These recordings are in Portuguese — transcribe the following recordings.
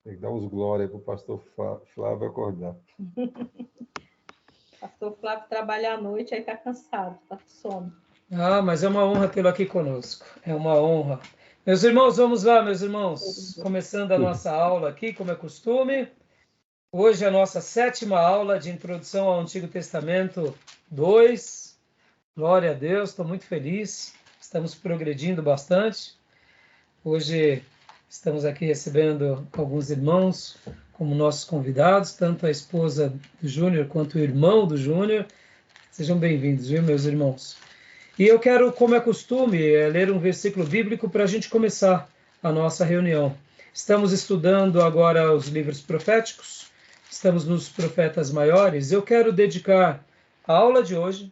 Tem que dar uns glória para o pastor Flávio acordar. Pastor Flávio trabalha à noite, aí está cansado, está com sono. Mas é uma honra tê-lo aqui conosco. É uma honra. Meus irmãos, vamos lá, meus irmãos. Começando a nossa aula aqui, como é costume. Hoje é a nossa 7ª aula de Introdução ao Antigo Testamento 2. Glória a Deus, estou muito feliz. Estamos progredindo bastante. Hoje estamos aqui recebendo alguns irmãos como nossos convidados, tanto a esposa do Júnior quanto o irmão do Júnior. Sejam bem-vindos, viu, meus irmãos? E eu quero, como é costume, ler um versículo bíblico para a gente começar a nossa reunião. Estamos estudando agora os livros proféticos, estamos nos profetas maiores. Eu quero dedicar a aula de hoje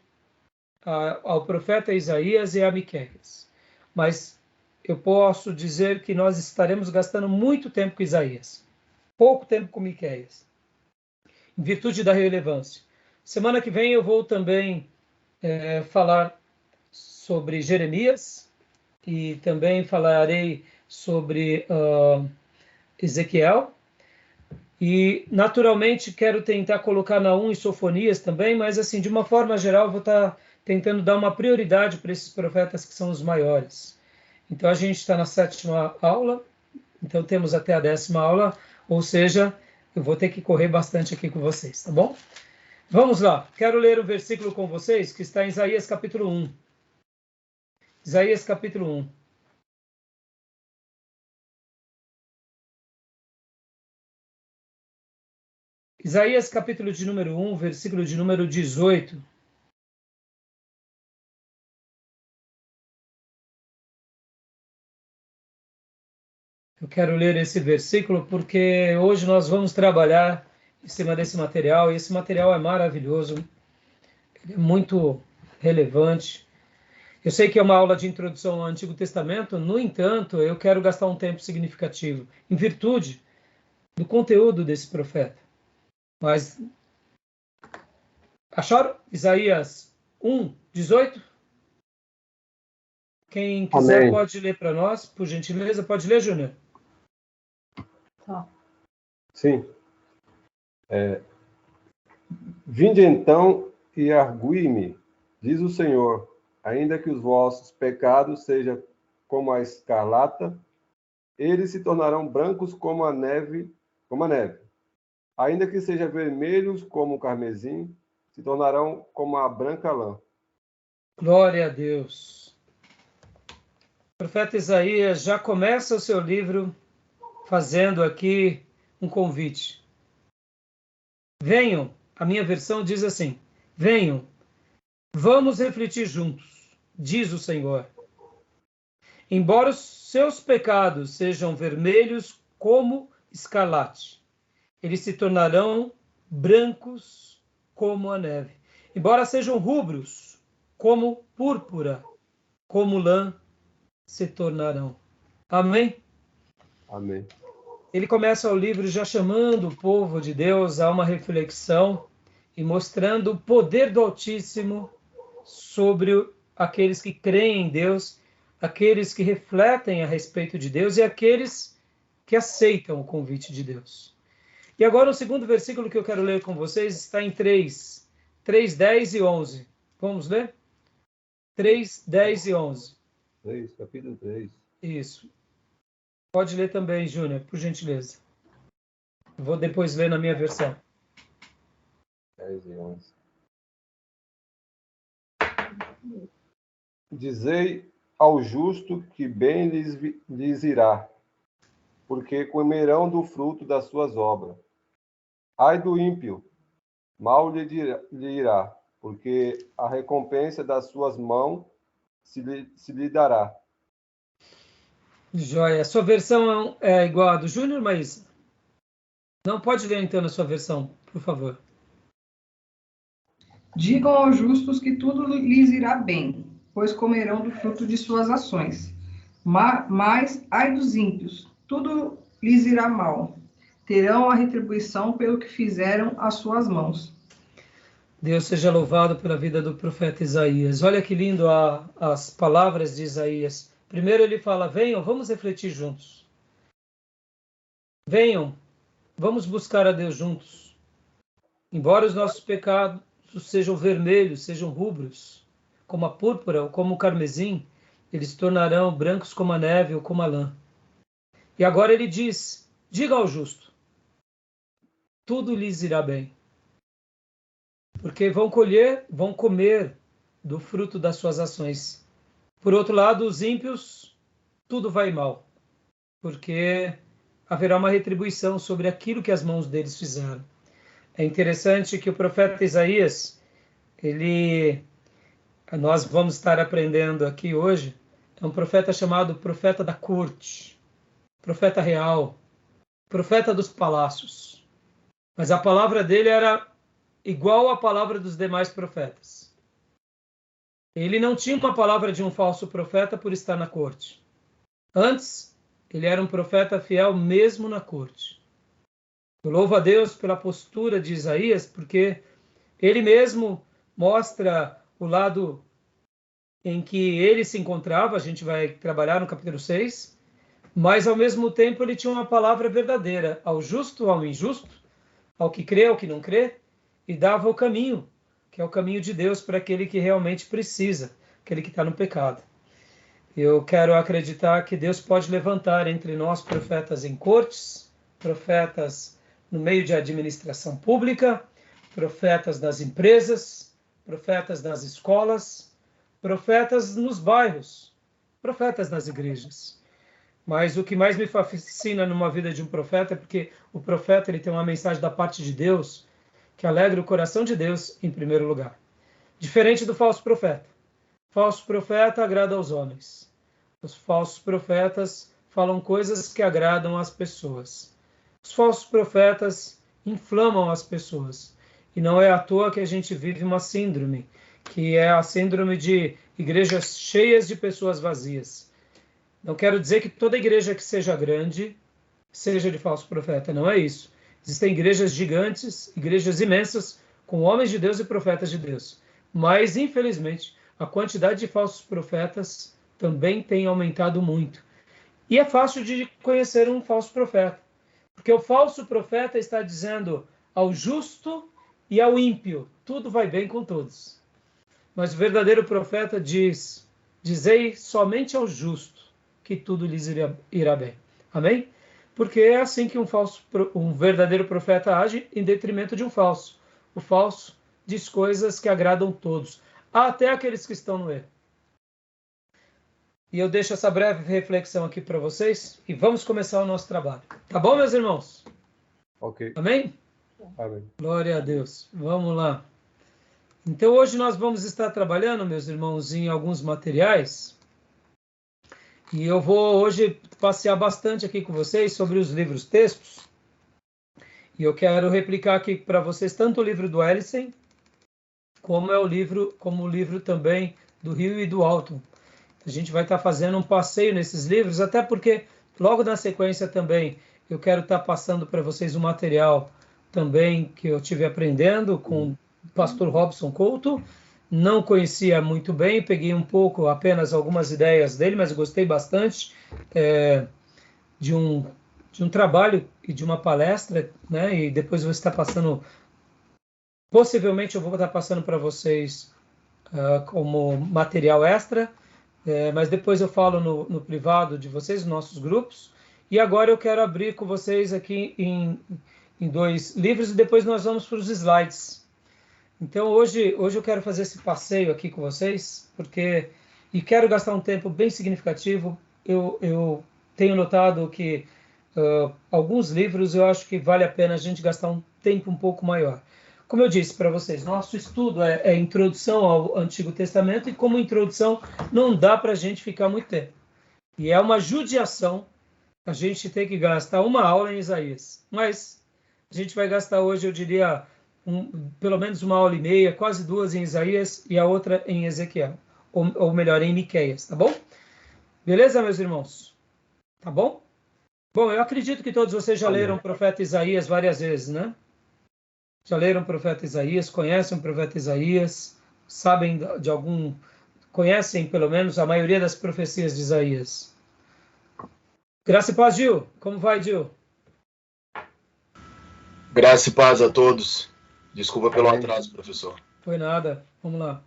ao profeta Isaías e a Miqueias. Mas eu posso dizer que nós estaremos gastando muito tempo com Isaías, pouco tempo com Miqueias, em virtude da relevância. Semana que vem eu vou também falar sobre Jeremias e também falarei sobre Ezequiel. E, naturalmente, quero tentar colocar Naum e Sofonias também, mas, assim, de uma forma geral, eu vou estar tentando dar uma prioridade para esses profetas que são os maiores. Então, a gente está na 7ª aula, então temos até a 10ª aula, ou seja, eu vou ter que correr bastante aqui com vocês, tá bom? Vamos lá, quero ler um versículo com vocês que está em Isaías capítulo 1. Isaías capítulo 1. Isaías capítulo de número 1, versículo de número 18. Eu quero ler esse versículo porque hoje nós vamos trabalhar em cima desse material, e esse material é maravilhoso, ele é muito relevante. Eu sei que é uma aula de introdução ao Antigo Testamento, no entanto, eu quero gastar um tempo significativo, em virtude do conteúdo desse profeta. Mas, acharam? Isaías 1, 18? Quem quiser Amém. Pode ler para nós, por gentileza. Pode ler, Júnior? Sim. Vinde então e argui-me, diz o Senhor, ainda que os vossos pecados sejam como a escarlata, eles se tornarão brancos como a neve. Ainda que sejam vermelhos como o carmesim, se tornarão como a branca lã. Glória a Deus. O profeta Isaías já começa o seu livro fazendo aqui um convite. Venham, a minha versão diz assim: venham, vamos refletir juntos, diz o Senhor. Embora os seus pecados sejam vermelhos como escarlate, eles se tornarão brancos como a neve. Embora sejam rubros como púrpura, como lã se tornarão. Amém? Amém. Ele começa o livro já chamando o povo de Deus a uma reflexão e mostrando o poder do Altíssimo sobre aqueles que creem em Deus, aqueles que refletem a respeito de Deus e aqueles que aceitam o convite de Deus. E agora o segundo versículo que eu quero ler com vocês está em 3, 10 e 11. Vamos ler? 3, 10 e 11. 3, capítulo 3. Isso. Pode ler também, Júnior, por gentileza. Vou depois ler na minha versão. 10 e 11. Dizei ao justo que bem lhes irá, porque comerão do fruto das suas obras. Ai do ímpio, mal lhe irá, porque a recompensa das suas mãos se lhe dará. Joia. Sua versão é igual à do Júnior, mas não pode ler então na sua versão, por favor. Digam aos justos que tudo lhes irá bem, pois comerão do fruto de suas ações. Mas, ai dos ímpios, tudo lhes irá mal. Terão a retribuição pelo que fizeram as suas mãos. Deus seja louvado pela vida do profeta Isaías. Olha que lindo as palavras de Isaías. Primeiro ele fala: venham, vamos refletir juntos. venham, vamos buscar a Deus juntos. Embora os nossos pecados sejam vermelhos, sejam rubros, como a púrpura ou como o carmesim, eles se tornarão brancos como a neve ou como a lã. E agora ele diz, diga ao justo, tudo lhes irá bem. Porque vão comer do fruto das suas ações. Por outro lado, os ímpios, tudo vai mal. Porque haverá uma retribuição sobre aquilo que as mãos deles fizeram. É interessante que o profeta Isaías, nós vamos estar aprendendo aqui hoje, é um profeta chamado profeta da corte, profeta real, profeta dos palácios. Mas a palavra dele era igual à palavra dos demais profetas. Ele não tinha uma palavra de um falso profeta por estar na corte. Antes, ele era um profeta fiel mesmo na corte. Eu louvo a Deus pela postura de Isaías, porque ele mesmo mostra o lado em que ele se encontrava, a gente vai trabalhar no capítulo 6, mas ao mesmo tempo ele tinha uma palavra verdadeira ao justo, ao injusto, ao que crê, ao que não crê, e dava o caminho, que é o caminho de Deus para aquele que realmente precisa, aquele que está no pecado. Eu quero acreditar que Deus pode levantar entre nós profetas em cortes, profetas no meio de administração pública, profetas nas empresas, profetas nas escolas, profetas nos bairros, profetas nas igrejas. Mas o que mais me fascina numa vida de um profeta é porque o profeta ele tem uma mensagem da parte de Deus que alegra o coração de Deus em primeiro lugar. Diferente do falso profeta. O falso profeta agrada aos homens. Os falsos profetas falam coisas que agradam às pessoas. Os falsos profetas inflamam as pessoas. E não é à toa que a gente vive uma síndrome, que é a síndrome de igrejas cheias de pessoas vazias. Não quero dizer que toda igreja que seja grande seja de falso profeta, não é isso. Existem igrejas gigantes, igrejas imensas, com homens de Deus e profetas de Deus. Mas, infelizmente, a quantidade de falsos profetas também tem aumentado muito. E é fácil de conhecer um falso profeta, porque o falso profeta está dizendo ao justo e ao ímpio, tudo vai bem com todos. Mas o verdadeiro profeta diz, dizei somente ao justo que tudo lhes irá bem. Amém? Porque é assim que um verdadeiro profeta age em detrimento de um falso. O falso diz coisas que agradam todos, até aqueles que estão no erro. E eu deixo essa breve reflexão aqui para vocês e vamos começar o nosso trabalho. Tá bom, meus irmãos? Ok. Amém? Amém. Glória a Deus. Vamos lá. Então, hoje nós vamos estar trabalhando, meus irmãos, em alguns materiais. E eu vou hoje passear bastante aqui com vocês sobre os livros textos. E eu quero replicar aqui para vocês tanto o livro do Ellison, como o livro também do Rio e do Alton. A gente vai estar fazendo um passeio nesses livros, até porque logo na sequência também eu quero estar passando para vocês um material também que eu tive aprendendo com o pastor Robson Couto. Não conhecia muito bem, peguei um pouco, apenas algumas ideias dele, mas gostei bastante de um trabalho e de uma palestra, né? E depois eu vou estar passando, possivelmente eu vou estar passando para vocês como material extra, mas depois eu falo no privado de vocês, nos nossos grupos. E agora eu quero abrir com vocês aqui em 2 livros e depois nós vamos para os slides. Então hoje eu quero fazer esse passeio aqui com vocês, e quero gastar um tempo bem significativo. Eu tenho notado que alguns livros eu acho que vale a pena a gente gastar um tempo um pouco maior. Como eu disse para vocês, nosso estudo é introdução ao Antigo Testamento, e como introdução não dá para a gente ficar muito tempo. E é uma judiação a gente ter que gastar uma aula em Isaías. Mas a gente vai gastar hoje, eu diria, pelo menos 1h30, quase 2 em Isaías e a outra em Ezequiel. Ou melhor, em Miqueias, tá bom? Beleza, meus irmãos? Tá bom? Bom, eu acredito que todos vocês já leram o profeta Isaías várias vezes, né? Já leram o profeta Isaías, conhecem o profeta Isaías, sabem conhecem pelo menos a maioria das profecias de Isaías. Graça e paz, Gil. Como vai, Gil? Graça e paz a todos. Desculpa pelo Amém. atraso, professor. Foi nada. Vamos lá.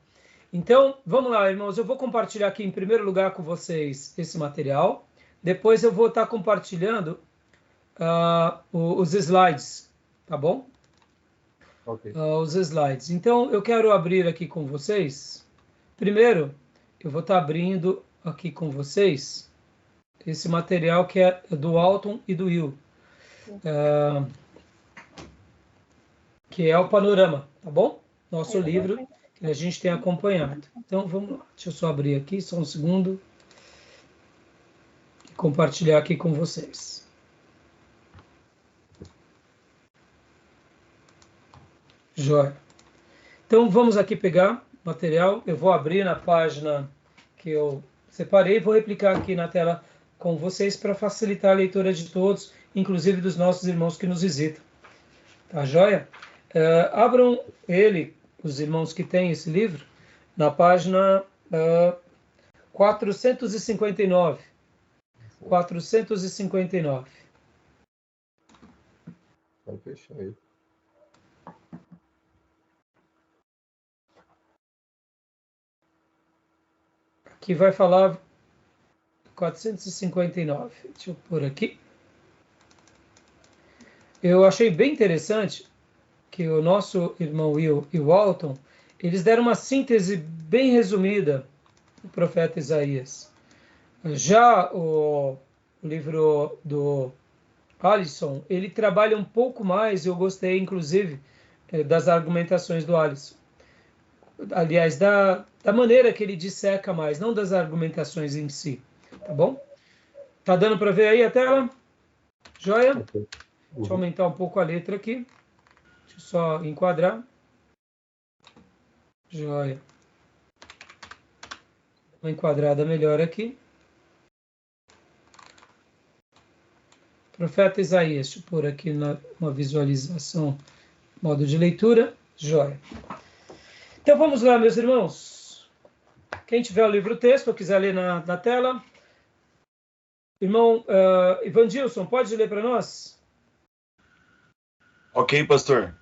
Então, vamos lá, irmãos. Eu vou compartilhar aqui em primeiro lugar com vocês esse material. Depois eu vou estar compartilhando os slides, tá bom? Ok. Os slides. Então, eu quero abrir aqui com vocês. Primeiro, eu vou estar abrindo aqui com vocês esse material que é do Alton e do Will, que é o Panorama, tá bom? Nosso livro que a gente tem acompanhado. Então, vamos lá. Deixa eu só abrir aqui, só um segundo. E compartilhar aqui com vocês. Joia. Então, vamos aqui pegar o material. Eu vou abrir na página que eu separei e vou replicar aqui na tela com vocês para facilitar a leitura de todos, inclusive dos nossos irmãos que nos visitam. Tá joia? Abram ele, os irmãos que têm esse livro, na página 459. 459. Vai fechar aí. Aqui vai falar 459. Deixa eu pôr aqui. Eu achei bem interessante que o nosso irmão Will e o Alton, eles deram uma síntese bem resumida do profeta Isaías. Já o livro do Alisson, ele trabalha um pouco mais, eu gostei inclusive das argumentações do Alisson. Aliás, da maneira que ele disseca mais, não das argumentações em si. Tá bom? Tá dando para ver aí a tela? Joia? Ok. Deixa eu aumentar um pouco a letra aqui. Deixa eu só enquadrar. Joia. Uma enquadrada melhor aqui. Profeta Isaías. Deixa eu pôr aqui uma visualização, modo de leitura. Joia. Então vamos lá, meus irmãos. Quem tiver o livro-texto ou quiser ler na tela. Irmão Ivandilson, pode ler para nós? Ok, pastor.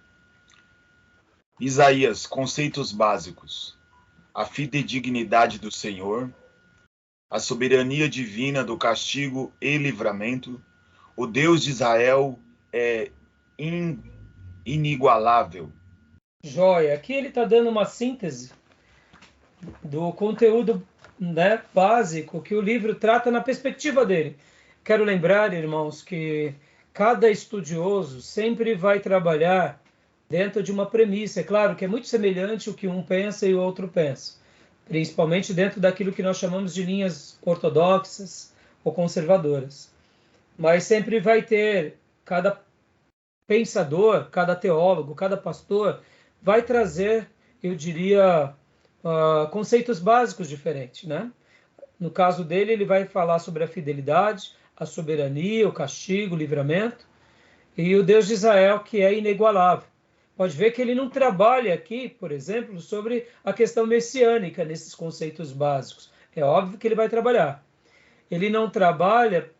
Isaías, conceitos básicos. A fidedignidade do Senhor, a soberania divina do castigo e livramento. O Deus de Israel é inigualável. Joia. Aqui ele está dando uma síntese do conteúdo, né, básico que o livro trata na perspectiva dele. Quero lembrar, irmãos, que cada estudioso sempre vai trabalhar dentro de uma premissa. É claro que é muito semelhante o que um pensa e o outro pensa, principalmente dentro daquilo que nós chamamos de linhas ortodoxas ou conservadoras. Mas sempre vai ter, cada pensador, cada teólogo, cada pastor vai trazer, eu diria, conceitos básicos diferentes, né? No caso dele, ele vai falar sobre a fidelidade, a soberania, o castigo, o livramento, e o Deus de Israel, que é inigualável. Pode ver que ele não trabalha aqui, por exemplo, sobre a questão messiânica nesses conceitos básicos. É óbvio que ele vai trabalhar. Ele não trabalha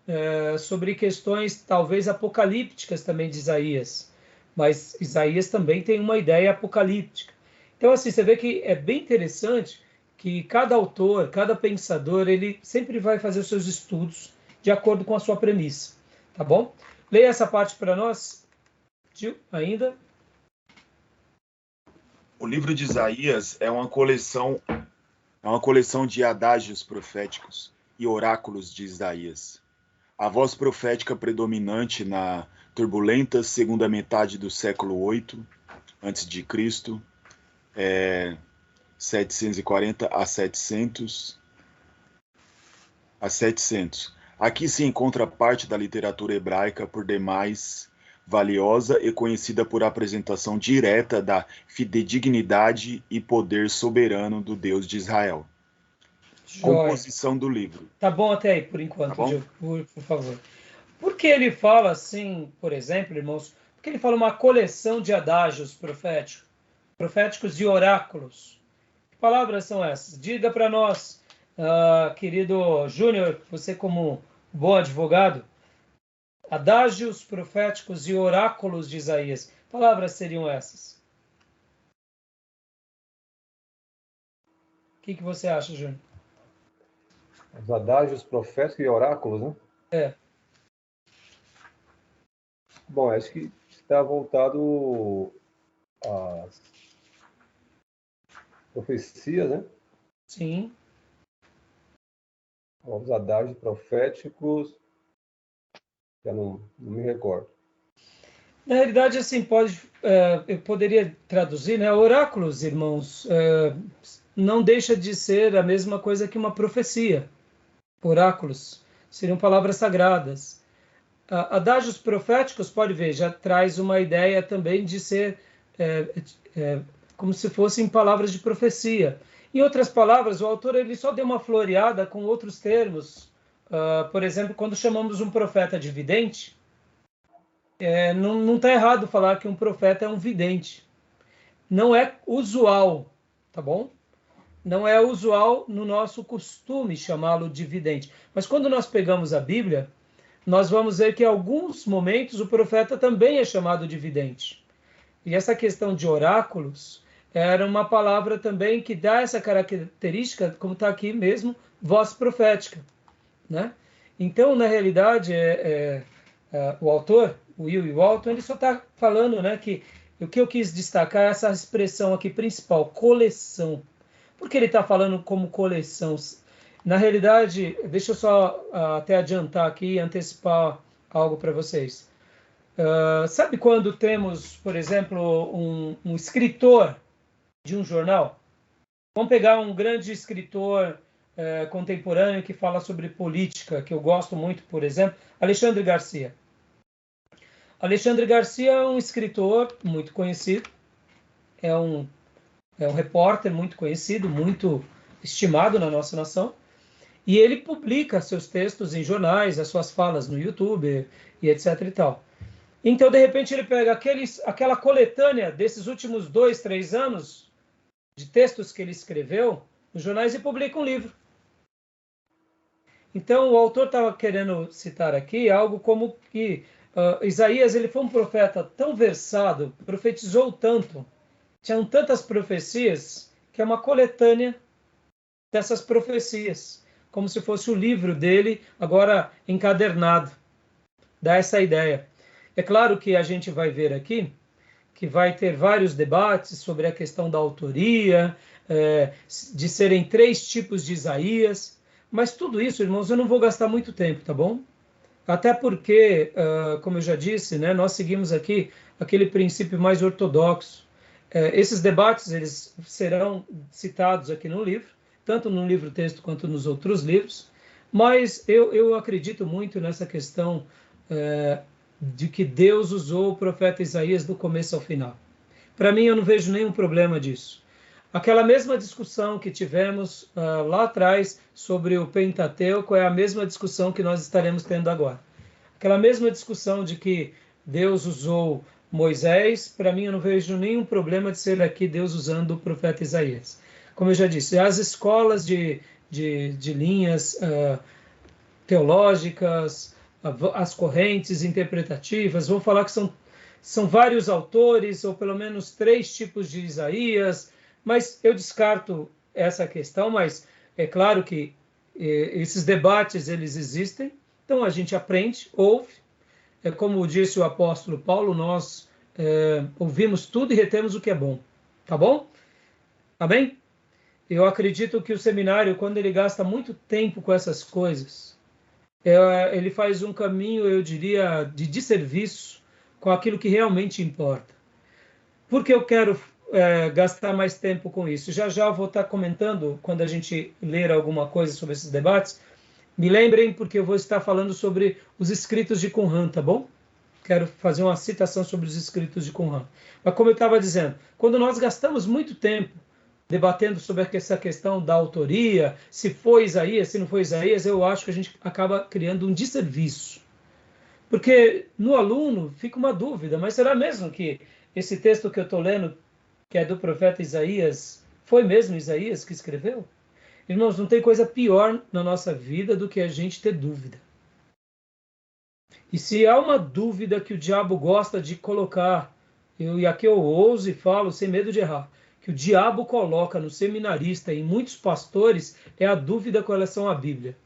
sobre questões talvez apocalípticas também de Isaías, mas Isaías também tem uma ideia apocalíptica. Então, assim, você vê que é bem interessante que cada autor, cada pensador, ele sempre vai fazer os seus estudos de acordo com a sua premissa, tá bom? Leia essa parte para nós, Gil, ainda. O livro de Isaías é uma coleção de adágios proféticos e oráculos de Isaías. A voz profética predominante na turbulenta segunda metade do século 8 a.C., 740 a 700. Aqui se encontra parte da literatura hebraica por demais valiosa e conhecida por apresentação direta da fidedignidade e poder soberano do Deus de Israel. Joia. Composição do livro. Tá bom até aí, por enquanto, Tá Gil, por favor. Por que ele fala assim, por exemplo, irmãos, por que ele fala uma coleção de adágios proféticos e oráculos? Que palavras são essas? Diga para nós, querido Júnior, você como bom advogado, Adágios proféticos e oráculos de Isaías. Que palavras seriam essas? O que você acha, Júnior? Os adágios proféticos e oráculos, né? É. Bom, acho que está voltado às profecias, né? Sim. Aos adágios proféticos, já não me recordo. Na realidade, assim, eu poderia traduzir, né? Oráculos, irmãos, não deixa de ser a mesma coisa que uma profecia. Oráculos seriam palavras sagradas. Adágios proféticos, pode ver, já traz uma ideia também de ser como se fossem palavras de profecia. Em outras palavras, o autor ele só deu uma floreada com outros termos. Por exemplo, quando chamamos um profeta de vidente, não está errado falar que um profeta é um vidente. Não é usual, tá bom? Não é usual no nosso costume chamá-lo de vidente. Mas quando nós pegamos a Bíblia, nós vamos ver que em alguns momentos o profeta também é chamado de vidente. E essa questão de oráculos era uma palavra também que dá essa característica, como está aqui mesmo, voz profética, né? Então, na realidade, o autor, o Will Walton, ele só está falando, né, que o que eu quis destacar é essa expressão aqui principal, coleção. Por que ele está falando como coleção? Na realidade, deixa eu só até adiantar aqui e antecipar algo para vocês. Sabe quando temos, por exemplo, um escritor de um jornal? Vamos pegar um grande escritor contemporâneo que fala sobre política, que eu gosto muito, por exemplo, Alexandre Garcia. Alexandre Garcia é um escritor muito conhecido, é um repórter muito conhecido, muito estimado na nossa nação, e ele publica seus textos em jornais, as suas falas no YouTube e etc e tal. Então, de repente, ele pega aquela coletânea desses últimos 2, 3 anos de textos que ele escreveu nos jornais e publica um livro. Então, o autor estava querendo citar aqui algo como que Isaías ele foi um profeta tão versado, profetizou tanto, tinham tantas profecias, que é uma coletânea dessas profecias, como se fosse o livro dele, agora encadernado. Dá essa ideia. É claro que a gente vai ver aqui que vai ter vários debates sobre a questão da autoria, de serem 3 tipos de Isaías, mas tudo isso, irmãos, eu não vou gastar muito tempo, tá bom? Até porque, como eu já disse, né, nós seguimos aqui aquele princípio mais ortodoxo. Esses debates eles serão citados aqui no livro, tanto no livro-texto quanto nos outros livros, mas eu acredito muito nessa questão de que Deus usou o profeta Isaías do começo ao final. Para mim, eu não vejo nenhum problema disso. Aquela mesma discussão que tivemos lá atrás sobre o Pentateuco é a mesma discussão que nós estaremos tendo agora. Aquela mesma discussão de que Deus usou Moisés, para mim eu não vejo nenhum problema de ser aqui Deus usando o profeta Isaías. Como eu já disse, as escolas de linhas teológicas, as correntes interpretativas, vão falar que são vários autores, ou pelo menos 3 tipos de Isaías, mas eu descarto essa questão, mas é claro que esses debates eles existem, então a gente aprende, ouve, como disse o apóstolo Paulo, nós ouvimos tudo e retemos o que é bom, tá bom? Amém? Eu acredito que o seminário, quando ele gasta muito tempo com essas coisas, ele faz um caminho, eu diria, de desserviço com aquilo que realmente importa. Por que eu quero gastar mais tempo com isso? Já eu vou estar comentando, quando a gente ler alguma coisa sobre esses debates, me lembrem, porque eu vou estar falando sobre os escritos de Qumran, tá bom? Quero fazer uma citação sobre os escritos de Qumran. Mas como eu estava dizendo, quando nós gastamos muito tempo debatendo sobre essa questão da autoria, se foi Isaías, se não foi Isaías, eu acho que a gente acaba criando um desserviço. Porque no aluno fica uma dúvida, mas será mesmo que esse texto que eu estou lendo, que é do profeta Isaías, foi mesmo Isaías que escreveu? Irmãos, não tem coisa pior na nossa vida do que a gente ter dúvida. E se há uma dúvida que o diabo gosta de colocar, e aqui eu ouso e falo sem medo de errar, que o diabo coloca no seminarista e em muitos pastores, é a dúvida com relação à Bíblia.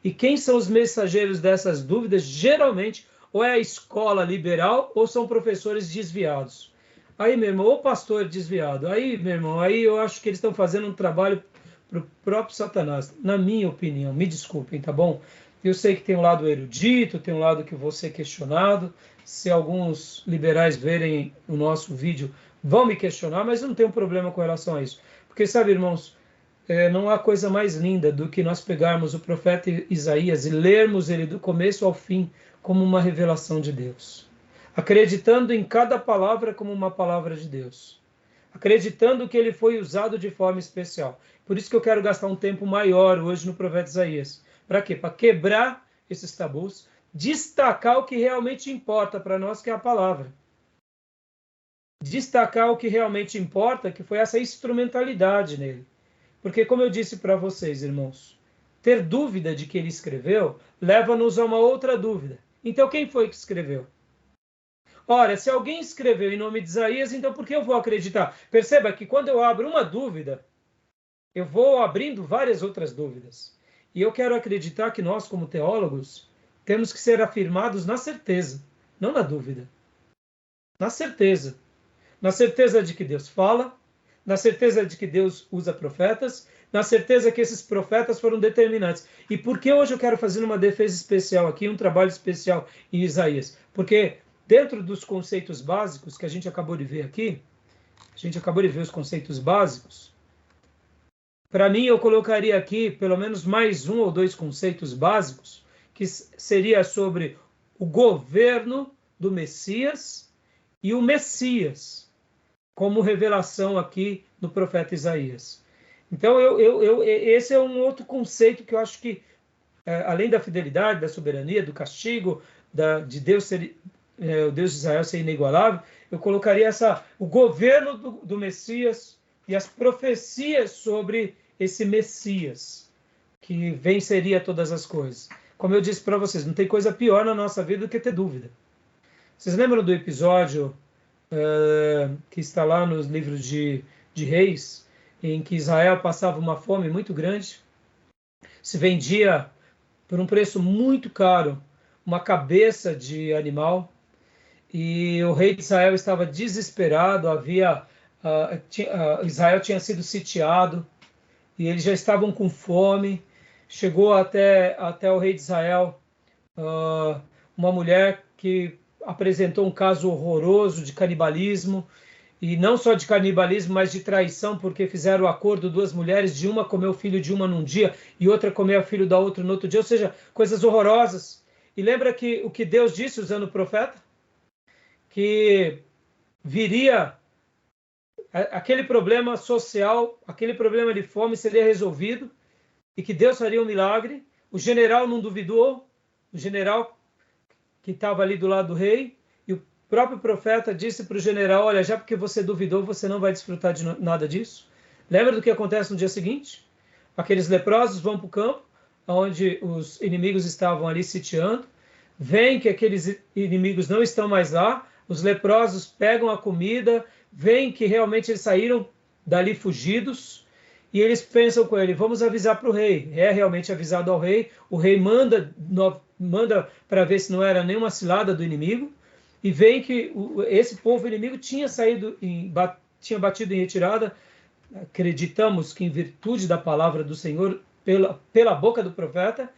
E quem são os mensageiros dessas dúvidas? Geralmente, ou é a escola liberal, ou são professores desviados. Aí, meu irmão, ou pastor desviado. Aí, meu irmão, aí eu acho que eles estão fazendo um trabalho para o próprio Satanás, na minha opinião. Me desculpem, tá bom? Eu sei que tem um lado erudito, tem um lado que vou ser questionado. Se alguns liberais verem o nosso vídeo, vão me questionar, mas eu não tenho problema com relação a isso. Porque, sabe, irmãos, não há coisa mais linda do que nós pegarmos o profeta Isaías e lermos ele do começo ao fim como uma revelação de Deus. Acreditando em cada palavra como uma palavra de Deus. Acreditando que ele foi usado de forma especial. Por isso que eu quero gastar um tempo maior hoje no profeta Isaías. Para quê? Para quebrar esses tabus, destacar o que realmente importa para nós, que é a palavra. Destacar o que realmente importa, que foi essa instrumentalidade nele. Porque, como eu disse para vocês, irmãos, ter dúvida de que ele escreveu leva-nos a uma outra dúvida. Então, quem foi que escreveu? Ora, se alguém escreveu em nome de Isaías, então por que eu vou acreditar? Perceba que quando eu abro uma dúvida, eu vou abrindo várias outras dúvidas. E eu quero acreditar que nós, como teólogos, temos que ser afirmados na certeza, não na dúvida. Na certeza. Na certeza de que Deus fala, na certeza de que Deus usa profetas, na certeza que esses profetas foram determinantes. E por que hoje eu quero fazer uma defesa especial aqui, um trabalho especial em Isaías? Porque dentro dos conceitos básicos que a gente acabou de ver aqui, a gente acabou de ver os conceitos básicos, para mim eu colocaria aqui pelo menos mais um ou dois conceitos básicos, que seria sobre o governo do Messias e o Messias, como revelação aqui no profeta Isaías. Então, esse é um outro conceito que eu acho que, além da fidelidade, da soberania, do castigo, de Deus ser, o Deus de Israel ser inigualável, eu colocaria o governo do Messias e as profecias sobre esse Messias, que venceria todas as coisas. Como eu disse para vocês, não tem coisa pior na nossa vida do que ter dúvida. Vocês lembram do episódio que está lá nos livros de Reis, em que Israel passava uma fome muito grande, se vendia por um preço muito caro uma cabeça de animal, e o rei de Israel estava desesperado, Israel tinha sido sitiado, e eles já estavam com fome. Chegou até o rei de Israel uma mulher que apresentou um caso horroroso de canibalismo, e não só de canibalismo, mas de traição, porque fizeram o acordo, duas mulheres, de uma comer o filho de uma num dia e outra comer o filho da outra no outro dia, ou seja, coisas horrorosas. E lembra que o que Deus disse usando o profeta? Que viria aquele problema social, aquele problema de fome seria resolvido e que Deus faria um milagre. O general não duvidou, o general que estava ali do lado do rei, e o próprio profeta disse para o general: olha, já porque você duvidou, você não vai desfrutar de nada disso. Lembra do que acontece no dia seguinte? Aqueles leprosos vão para o campo, onde os inimigos estavam ali sitiando, veem que aqueles inimigos não estão mais lá, os leprosos pegam a comida, veem que realmente eles saíram dali fugidos, e eles pensam com ele: vamos avisar para o rei. É realmente avisado ao rei, o rei manda para ver se não era nenhuma cilada do inimigo, e veem que esse povo inimigo tinha tinha batido em retirada. Acreditamos que em virtude da palavra do Senhor, pela boca do profeta,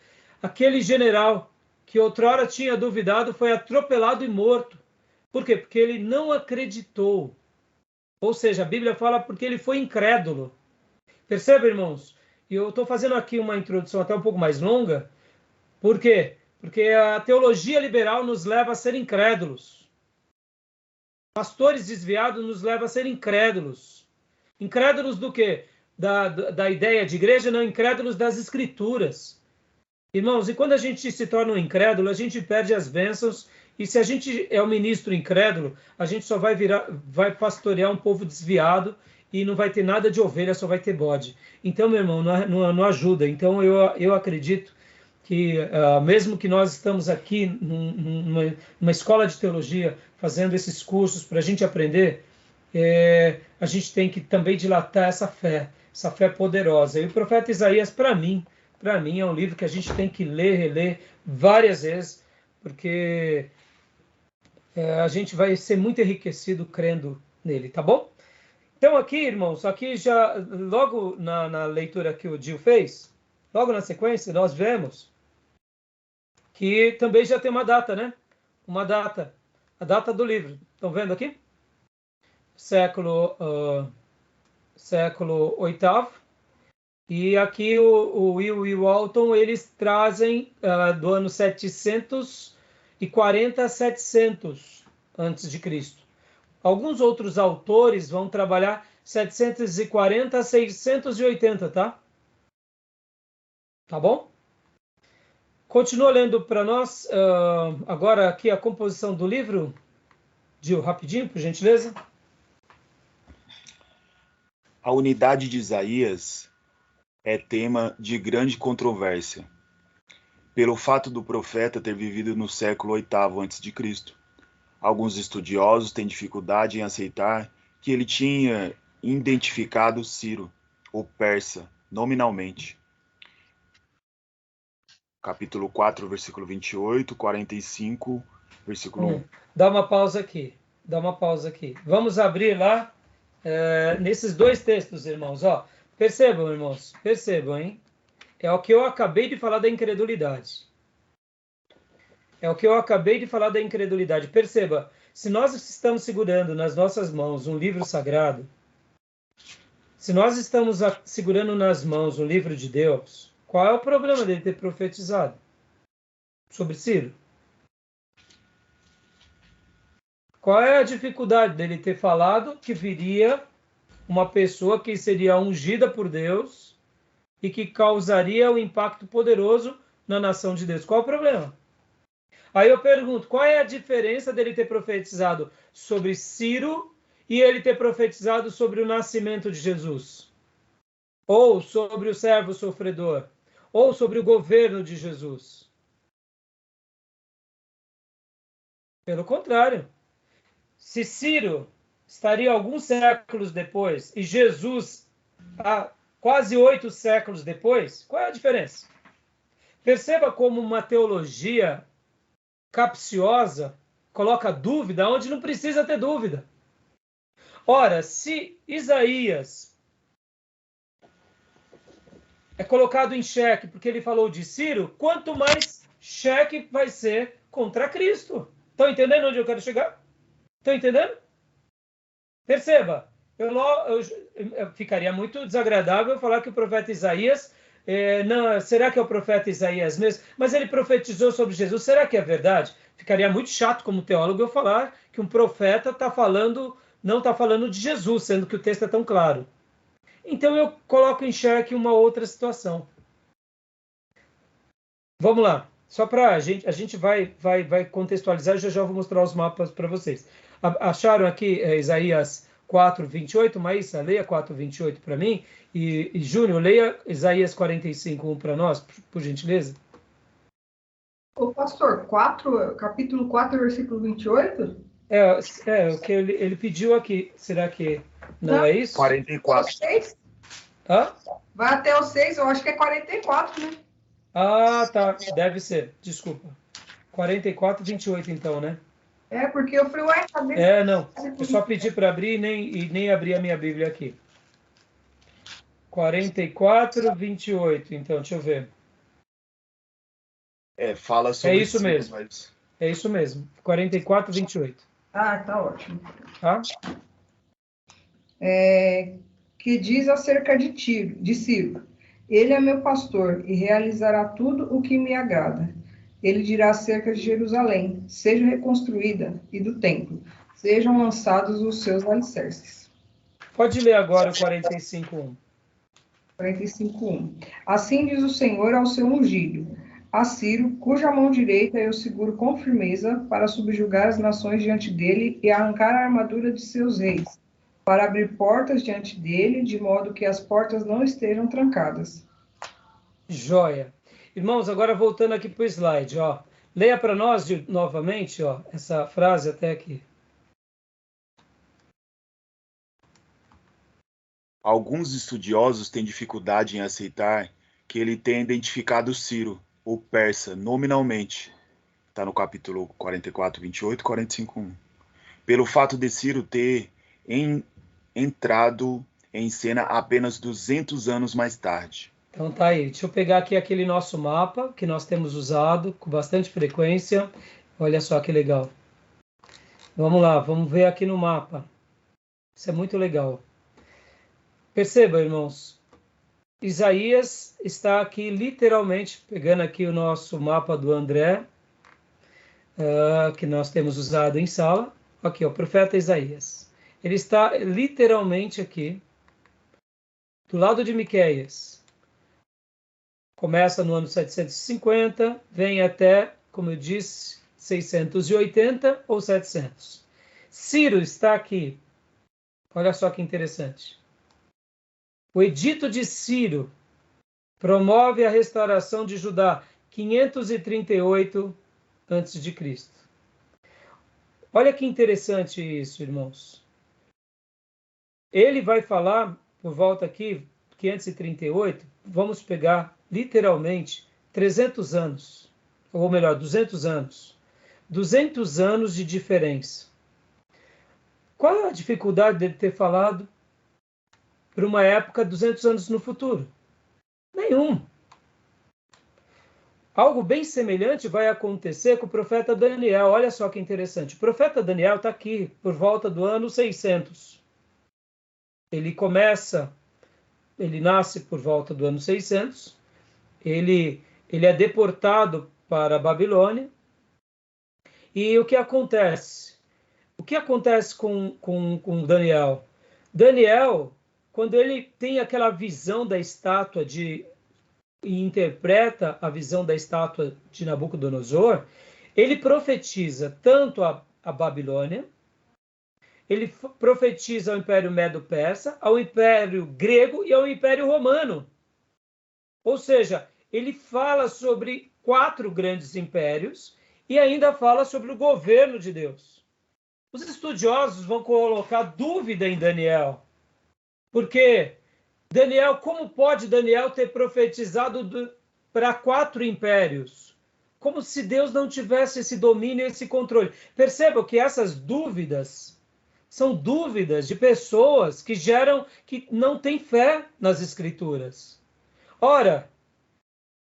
aquele general que outrora tinha duvidado foi atropelado e morto. Por quê? Porque ele não acreditou. Ou seja, a Bíblia fala porque ele foi incrédulo. Percebe, irmãos? E eu estou fazendo aqui uma introdução até um pouco mais longa. Por quê? Porque a teologia liberal nos leva a ser incrédulos. Pastores desviados nos levam a ser incrédulos. Incrédulos do quê? Da ideia de igreja, não, incrédulos das escrituras. Irmãos, e quando a gente se torna um incrédulo, a gente perde as bênçãos. E se a gente é um ministro incrédulo, a gente só vai pastorear um povo desviado e não vai ter nada de ovelha, só vai ter bode. Então, meu irmão, não ajuda. Então, eu acredito que mesmo que nós estamos aqui numa escola de teologia, fazendo esses cursos para a gente aprender, a gente tem que também dilatar essa fé poderosa. E o profeta Isaías, para mim, é um livro que a gente tem que ler, reler várias vezes, porque a gente vai ser muito enriquecido crendo nele, tá bom? Então aqui, irmãos, aqui já, logo na leitura que o Gil fez, logo na sequência, nós vemos que também já tem uma data, né? Uma data, a data do livro. Estão vendo aqui? Século VIII. E aqui o Will e o Walton, eles trazem do ano 740 a 700 antes de Cristo. Alguns outros autores vão trabalhar 740 a 680, tá? Tá bom? Continua lendo para nós agora aqui a composição do livro. Gil, rapidinho, por gentileza. A unidade de Isaías é tema de grande controvérsia, pelo fato do profeta ter vivido no século VIII a.C. Alguns estudiosos têm dificuldade em aceitar que ele tinha identificado Ciro, o persa, nominalmente. Capítulo 4, versículo 28, 45, versículo 1. Dá uma pausa aqui. Vamos abrir lá nesses dois textos, irmãos. Ó, percebam, irmãos. Percebam, hein? É o que eu acabei de falar da incredulidade. Perceba, se nós estamos segurando nas nossas mãos um livro sagrado, se nós estamos segurando nas mãos um livro de Deus, qual é o problema dele ter profetizado sobre Ciro? Qual é a dificuldade dele ter falado que viria uma pessoa que seria ungida por Deus e que causaria um impacto poderoso na nação de Deus? Qual é o problema? Aí eu pergunto, qual é a diferença dele ter profetizado sobre Ciro e ele ter profetizado sobre o nascimento de Jesus? Ou sobre o servo sofredor? Ou sobre o governo de Jesus? Pelo contrário. Se Ciro estaria alguns séculos depois e Jesus quase 8 séculos depois, qual é a diferença? Perceba como uma teologia capciosa coloca dúvida onde não precisa ter dúvida. Ora, se Isaías é colocado em xeque porque ele falou de Ciro, quanto mais xeque vai ser contra Cristo. Estão entendendo onde eu quero chegar? Estão entendendo? Perceba, eu ficaria muito desagradável falar que o profeta Isaías, será que é o profeta Isaías mesmo? Mas ele profetizou sobre Jesus, será que é verdade? Ficaria muito chato como teólogo eu falar que um profeta não está falando de Jesus, sendo que o texto é tão claro. Então eu coloco em xeque uma outra situação. Vamos lá, só para a gente vai contextualizar, já vou mostrar os mapas para vocês. Acharam aqui Isaías 4:28? Maísa, leia 4:28 para mim. E Júnior, leia Isaías 45:1 para nós, por gentileza. Ô, pastor, capítulo 4, versículo 28? É o que ele pediu aqui. Será que não é isso? 44. Hã? Vai até o 6, eu acho que é 44, né? Ah, tá. Deve ser. Desculpa. 44:28 então, né? Porque eu falei, ué, cadê? Não. Eu só pedi para abrir e nem abri a minha Bíblia aqui. 44:28. Então, deixa eu ver. Fala sobre isso mesmo. Mas... É isso mesmo. 44:28. Ah, tá ótimo. Tá? Que diz acerca de Ciro: ele é meu pastor e realizará tudo o que me agrada. Ele dirá acerca de Jerusalém: seja reconstruída, e do templo: sejam lançados os seus alicerces. Pode ler agora o 45:1. 45:1. Assim diz o Senhor ao seu ungido, a Ciro, cuja mão direita eu seguro com firmeza, para subjugar as nações diante dele e arrancar a armadura de seus reis, para abrir portas diante dele, de modo que as portas não estejam trancadas. Joia. Irmãos, agora voltando aqui para o slide, ó. Leia para nós novamente, ó, essa frase até aqui. Alguns estudiosos têm dificuldade em aceitar que ele tenha identificado Ciro, o persa, nominalmente. Está no capítulo 44, 28, 45, 1. Pelo fato de Ciro ter entrado em cena apenas 200 anos mais tarde. Então tá aí, deixa eu pegar aqui aquele nosso mapa que nós temos usado com bastante frequência. Olha só que legal. Vamos lá, vamos ver aqui no mapa. Isso é muito legal. Perceba, irmãos, Isaías está aqui literalmente, pegando aqui o nosso mapa do André, que nós temos usado em sala. Aqui, o profeta Isaías. Ele está literalmente aqui, do lado de Miqueias. Começa no ano 750, vem até, como eu disse, 680 ou 700. Ciro está aqui. Olha só que interessante. O edito de Ciro promove a restauração de Judá, 538 a.C. Olha que interessante isso, irmãos. Ele vai falar, por volta aqui, 538, vamos pegar literalmente 300 anos, ou melhor, 200 anos. 200 anos de diferença. Qual é a dificuldade dele ter falado para uma época 200 anos no futuro? Nenhum. Algo bem semelhante vai acontecer com o profeta Daniel. Olha só que interessante. O profeta Daniel está aqui por volta do ano 600. Ele nasce por volta do ano 600. Ele é deportado para a Babilônia. E o que acontece? O que acontece com Daniel? Daniel, quando ele tem aquela visão da estátua e interpreta a visão da estátua de Nabucodonosor, ele profetiza tanto a Babilônia, ele profetiza ao Império Medo-Persa, ao Império Grego e ao Império Romano. Ou seja, ele fala sobre 4 grandes impérios e ainda fala sobre o governo de Deus. Os estudiosos vão colocar dúvida em Daniel. Porque Daniel, como pode Daniel ter profetizado para 4 impérios? Como se Deus não tivesse esse domínio, esse controle. Percebam que essas dúvidas são dúvidas de pessoas que não têm fé nas Escrituras. Ora,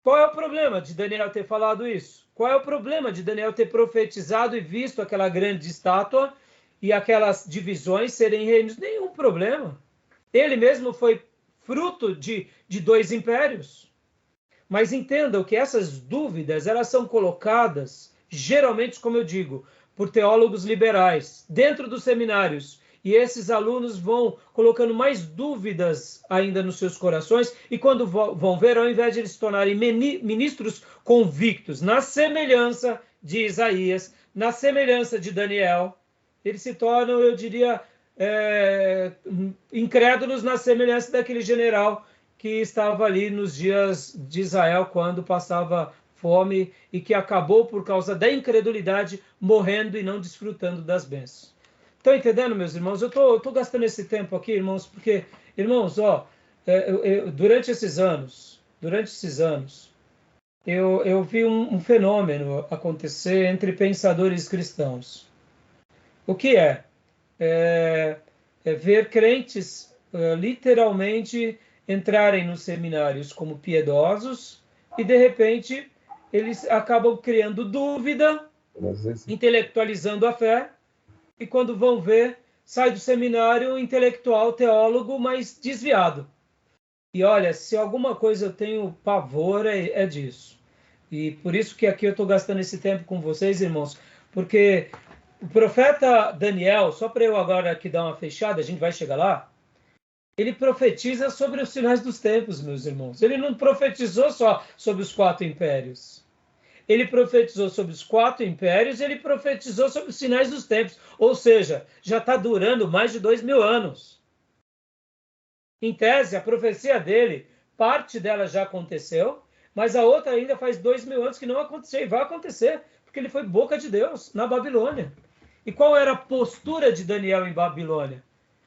qual é o problema de Daniel ter falado isso? Qual é o problema de Daniel ter profetizado e visto aquela grande estátua e aquelas divisões serem reinos? Nenhum problema. Ele mesmo foi fruto de 2 impérios. Mas entendam que essas dúvidas, elas são colocadas, geralmente, como eu digo, por teólogos liberais, dentro dos seminários. E esses alunos vão colocando mais dúvidas ainda nos seus corações, e quando vão ver, ao invés de eles se tornarem ministros convictos, na semelhança de Isaías, na semelhança de Daniel, eles se tornam, eu diria, incrédulos na semelhança daquele general que estava ali nos dias de Israel, quando passava fome e que acabou, por causa da incredulidade, morrendo e não desfrutando das bênçãos. Estão entendendo, meus irmãos? Eu tô gastando esse tempo aqui, irmãos, porque, irmãos, durante esses anos, eu vi um fenômeno acontecer entre pensadores cristãos. O que é? Ver crentes literalmente entrarem nos seminários como piedosos e, de repente, eles acabam criando dúvida, intelectualizando a fé, e quando vão ver, sai do seminário intelectual, teólogo, mas desviado. E olha, se alguma coisa eu tenho pavor, é disso. E por isso que aqui eu estou gastando esse tempo com vocês, irmãos, porque o profeta Daniel, só para eu agora aqui dar uma fechada, a gente vai chegar lá, ele profetiza sobre os sinais dos tempos, meus irmãos. Ele não profetizou só sobre os 4 impérios. Ele profetizou sobre os 4 impérios, ele profetizou sobre os sinais dos tempos. Ou seja, já está durando mais de 2000 anos. Em tese, a profecia dele, parte dela já aconteceu, mas a outra ainda faz 2000 anos que não aconteceu, e vai acontecer, porque ele foi boca de Deus na Babilônia. E qual era a postura de Daniel em Babilônia?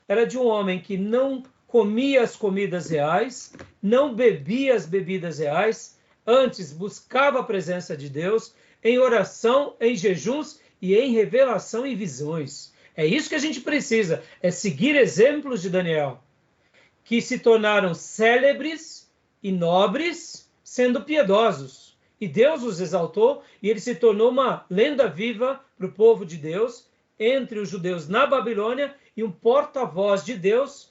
Era de um homem que não comia as comidas reais, não bebia as bebidas reais, antes buscava a presença de Deus em oração, em jejuns e em revelação e visões. É isso que a gente precisa, é seguir exemplos de Daniel, que se tornaram célebres e nobres, sendo piedosos. E Deus os exaltou, e ele se tornou uma lenda viva para o povo de Deus, entre os judeus na Babilônia, e um porta-voz de Deus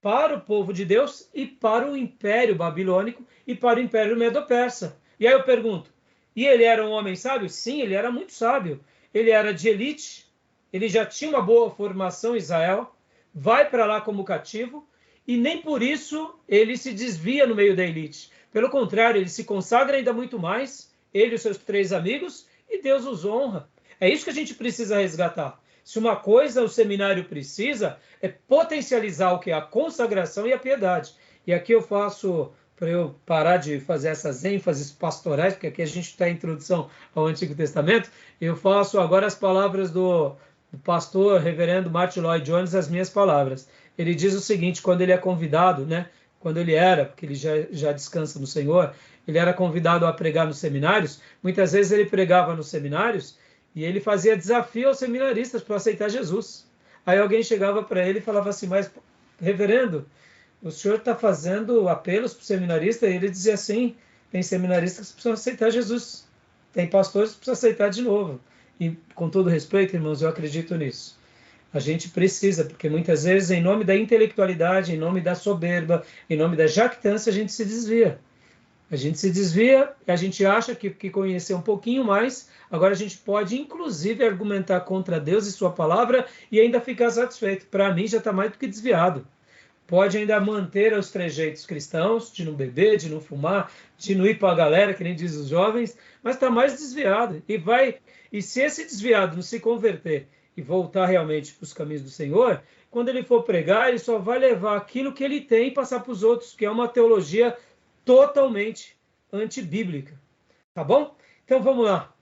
para o povo de Deus e para o Império Babilônico e para o Império Medo-Persa. E aí eu pergunto, e ele era um homem sábio? Sim, ele era muito sábio. Ele era de elite, ele já tinha uma boa formação em Israel, vai para lá como cativo, e nem por isso ele se desvia no meio da elite. Pelo contrário, ele se consagra ainda muito mais, ele e os seus 3 amigos, e Deus os honra. É isso que a gente precisa resgatar. Se uma coisa o seminário precisa, é potencializar o que é a consagração e a piedade. E aqui eu faço, para eu parar de fazer essas ênfases pastorais, porque aqui a gente está em introdução ao Antigo Testamento, eu faço agora as palavras do pastor reverendo Martin Lloyd Jones, as minhas palavras. Ele diz o seguinte, quando ele é convidado, né, quando ele era, porque ele já descansa no Senhor, ele era convidado a pregar nos seminários, muitas vezes ele pregava nos seminários, e ele fazia desafio aos seminaristas para aceitar Jesus. Aí alguém chegava para ele e falava assim, mas, reverendo, o senhor está fazendo apelos para o seminarista? E ele dizia assim, tem seminaristas que precisam aceitar Jesus. Tem pastores que precisam aceitar de novo. E, com todo respeito, irmãos, eu acredito nisso. A gente precisa, porque muitas vezes, em nome da intelectualidade, em nome da soberba, em nome da jactância, a gente se desvia. A gente se desvia e a gente acha que conhecer um pouquinho mais, agora a gente pode, inclusive, argumentar contra Deus e sua palavra e ainda ficar satisfeito. Para mim, já está mais do que desviado. Pode ainda manter os trejeitos cristãos, de não beber, de não fumar, de não ir para a galera, que nem diz os jovens, mas está mais desviado. E se esse desviado não se converter e voltar realmente para os caminhos do Senhor, quando ele for pregar, ele só vai levar aquilo que ele tem e passar para os outros, que é uma teologia totalmente antibíblica. Tá bom? Então vamos lá.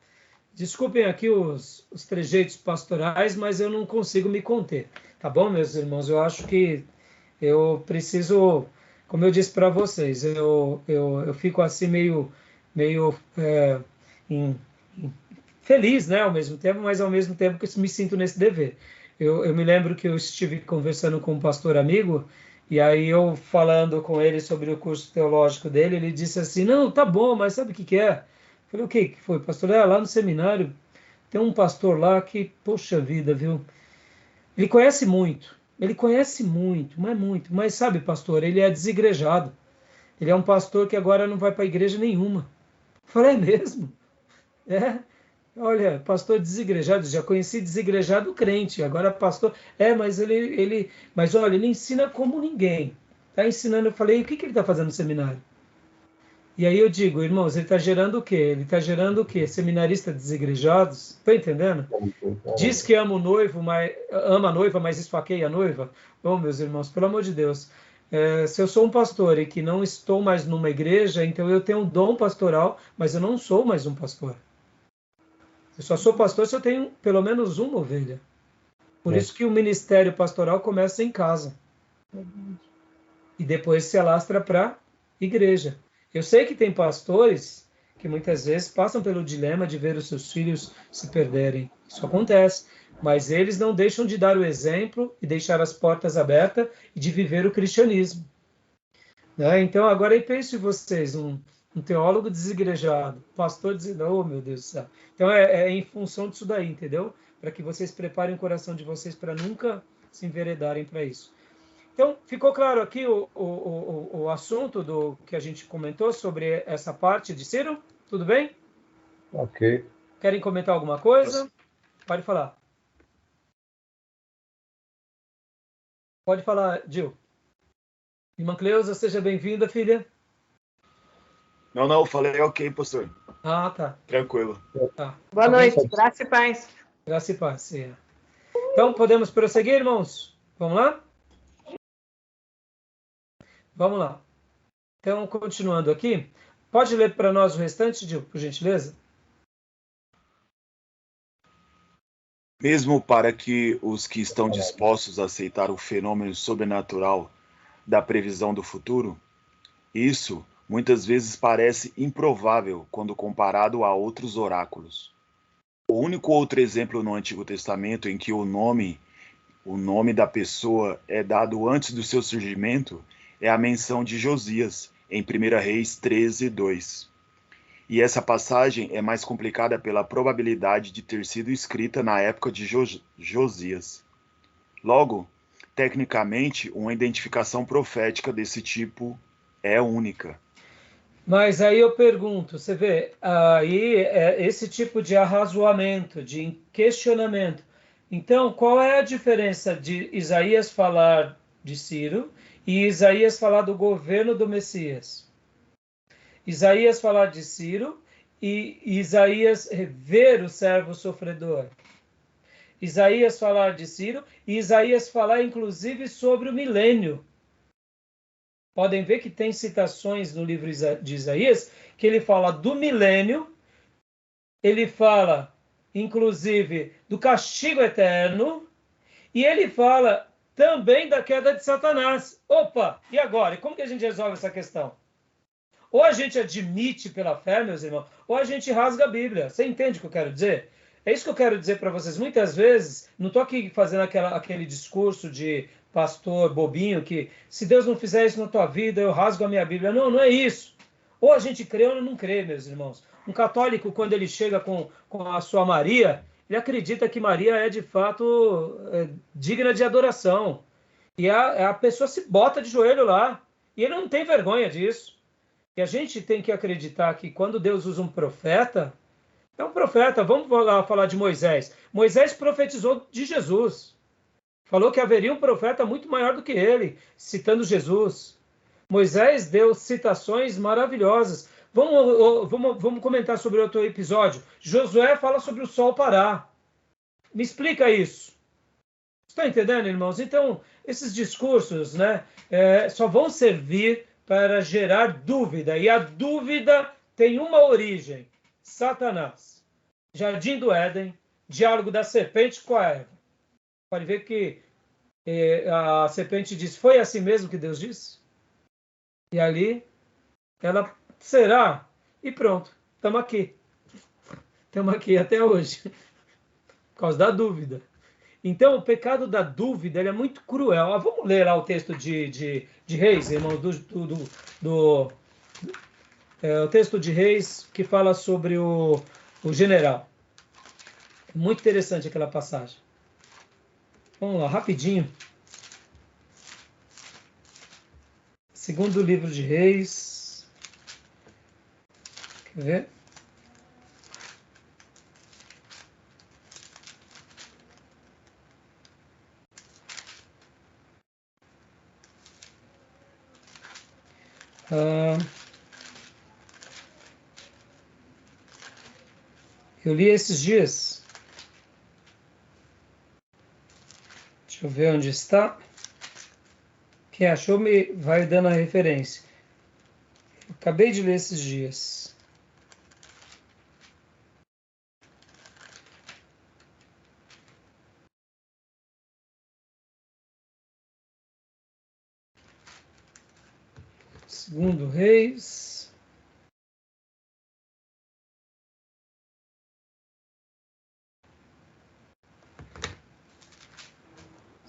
Desculpem aqui os trejeitos pastorais, mas eu não consigo me conter. Tá bom, meus irmãos? Eu acho que eu preciso, como eu disse para vocês, eu fico assim meio feliz, né, ao mesmo tempo, mas ao mesmo tempo que me sinto nesse dever. Eu me lembro que eu estive conversando com um pastor amigo, e aí eu falando com ele sobre o curso teológico dele, ele disse assim, não, tá bom, mas sabe o que é? Eu falei, o que foi, pastor? Lá no seminário tem um pastor lá que, poxa vida, viu? Ele conhece muito, mas sabe, pastor, ele é desigrejado. Ele é um pastor que agora não vai para igreja nenhuma. Eu falei, é mesmo? Olha, pastor desigrejado, já conheci desigrejado crente, agora pastor, mas olha, ele ensina como ninguém. Está ensinando, eu falei, o que ele está fazendo no seminário? E aí eu digo, irmãos, ele está gerando o quê? Ele está gerando o quê? Seminaristas desigrejados? Está entendendo? Diz que ama a noiva, mas esfaqueia a noiva. Oh, meus irmãos, pelo amor de Deus. Se eu sou um pastor e que não estou mais numa igreja, então eu tenho um dom pastoral, mas eu não sou mais um pastor. Eu só sou pastor se eu tenho pelo menos uma ovelha. Por isso que o ministério pastoral começa em casa. E depois se alastra para a igreja. Eu sei que tem pastores que muitas vezes passam pelo dilema de ver os seus filhos se perderem. Isso acontece. Mas eles não deixam de dar o exemplo e deixar as portas abertas e de viver o cristianismo. Né? Então, agora aí pense vocês, um teólogo desigrejado, pastor dizendo, oh meu Deus do céu. Então é em função disso daí, entendeu? Para que vocês preparem o coração de vocês para nunca se enveredarem para isso. Então, ficou claro aqui o assunto do que a gente comentou sobre essa parte de Ciro? Tudo bem? Ok. Querem comentar alguma coisa? Pode falar. Pode falar, Gil. Irmã Cleusa, seja bem-vinda, filha. Não, falei ok, pastor. Ah, tá. Tranquilo. Tá. Boa noite, graça e paz. Graça e paz, sim. Então, podemos prosseguir, irmãos? Vamos lá? Vamos lá. Então, continuando aqui, Pode ler para nós o restante, Gil, por gentileza? Mesmo para que os que estão dispostos a aceitar o fenômeno sobrenatural da previsão do futuro, isso muitas vezes parece improvável quando comparado a outros oráculos. O único outro exemplo no Antigo Testamento em que o nome da pessoa é dado antes do seu surgimento é a menção de Josias, em 1 Reis 13:2. E essa passagem é mais complicada pela probabilidade de ter sido escrita na época de Josias. Logo, tecnicamente, uma identificação profética desse tipo é única. Mas aí eu pergunto, você vê, aí esse tipo de arrazoamento, de questionamento. Então, qual é a diferença de Isaías falar de Ciro e Isaías falar do governo do Messias? Isaías falar de Ciro e Isaías ver o servo sofredor. Isaías falar de Ciro e Isaías falar inclusive sobre o milênio. Podem ver que tem citações no livro de Isaías que ele fala do milênio, ele fala inclusive do castigo eterno e ele fala também da queda de Satanás. Opa, e agora? E como que a gente resolve essa questão? Ou a gente admite pela fé, meus irmãos, ou a gente rasga a Bíblia. Você entende o que eu quero dizer? É isso que eu quero dizer para vocês. Muitas vezes, não estou aqui fazendo aquele discurso de pastor bobinho que se Deus não fizer isso na tua vida, eu rasgo a minha Bíblia. Não, não é isso. Ou a gente crê ou não crê, meus irmãos. Um católico, quando ele chega com a sua Maria, ele acredita que Maria é de fato digna de adoração. E a pessoa se bota de joelho lá. E ele não tem vergonha disso. E a gente tem que acreditar que quando Deus usa um profeta, é um profeta. Vamos falar de Moisés. Moisés profetizou de Jesus. Falou que haveria um profeta muito maior do que ele, citando Jesus. Moisés deu citações maravilhosas. Vamos comentar sobre outro episódio. Josué fala sobre o sol parar. Me explica isso. Estão entendendo, irmãos? Então, esses discursos, né, só vão servir para gerar dúvida. E a dúvida tem uma origem. Satanás. Jardim do Éden, diálogo da serpente com a Eva. Pode ver que a serpente diz, foi assim mesmo que Deus disse? E ali, ela será. E pronto, estamos aqui. Estamos aqui até hoje. Por causa da dúvida. Então, o pecado da dúvida ele é muito cruel. Vamos ler lá o texto de Reis, irmãos, o texto de Reis que fala sobre o general. Muito interessante aquela passagem. Vamos lá, rapidinho. Segundo livro de Reis. Quer ver? Eu li esses dias. Deixa eu ver onde está. Quem achou me vai dando a referência. Eu acabei de ler esses dias. Segundo Reis.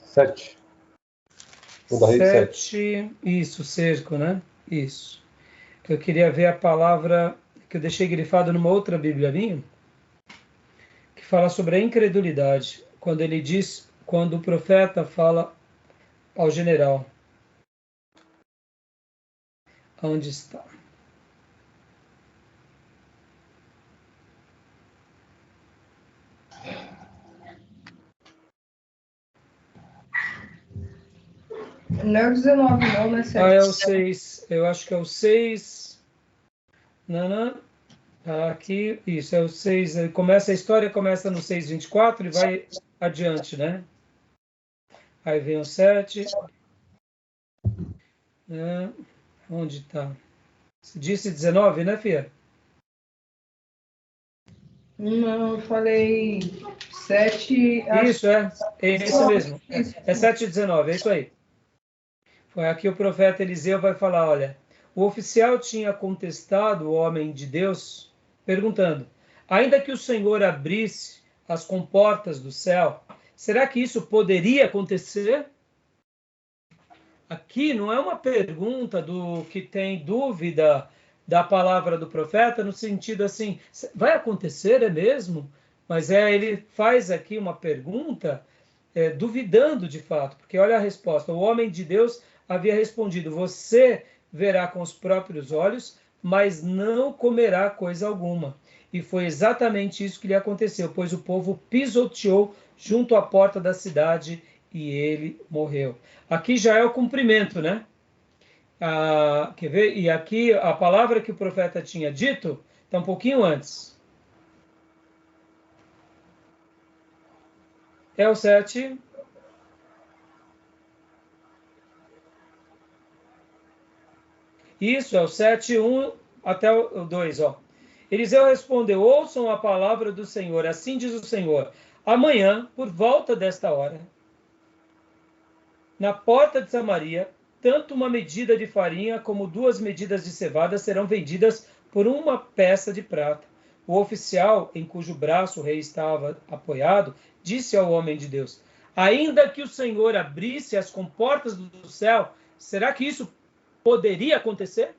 Sete. Segunda Reis 7. Isso, cerco, né? Isso. Eu queria ver a palavra que eu deixei grifada numa outra Bíblia minha, que fala sobre a incredulidade. Quando ele diz, quando o profeta fala ao general. Onde está? Não é o 19, não, né? 7. É o 6. Eu acho que é o 6. Não. Aqui, isso, é o 6. A história começa no 6:24 e vai adiante, né? Aí vem o 7. Onde está? Você disse 19, né, Fia? Não, eu falei 7. Isso, é isso mesmo. É 7:19, é isso aí. Foi aqui o profeta Eliseu vai falar, olha, o oficial tinha contestado o homem de Deus, perguntando, ainda que o Senhor abrisse as comportas do céu, será que isso poderia acontecer? Aqui não é uma pergunta do que tem dúvida da palavra do profeta, no sentido assim, vai acontecer, é mesmo? Mas ele faz aqui uma pergunta duvidando de fato, porque olha a resposta, o homem de Deus havia respondido, você verá com os próprios olhos, mas não comerá coisa alguma. E foi exatamente isso que lhe aconteceu, pois o povo pisoteou junto à porta da cidade e ele morreu. Aqui já é o cumprimento, né? Quer ver? E aqui a palavra que o profeta tinha dito está um pouquinho antes. É o 7. Isso, é o 7, 1 até o 2, ó. Eliseu respondeu, ouçam a palavra do Senhor, assim diz o Senhor, amanhã, por volta desta hora, na porta de Samaria, tanto uma medida de farinha como 2 medidas de cevada serão vendidas por uma peça de prata. O oficial, em cujo braço o rei estava apoiado, disse ao homem de Deus, ainda que o Senhor abrisse as comportas do céu, será que isso poderia acontecer?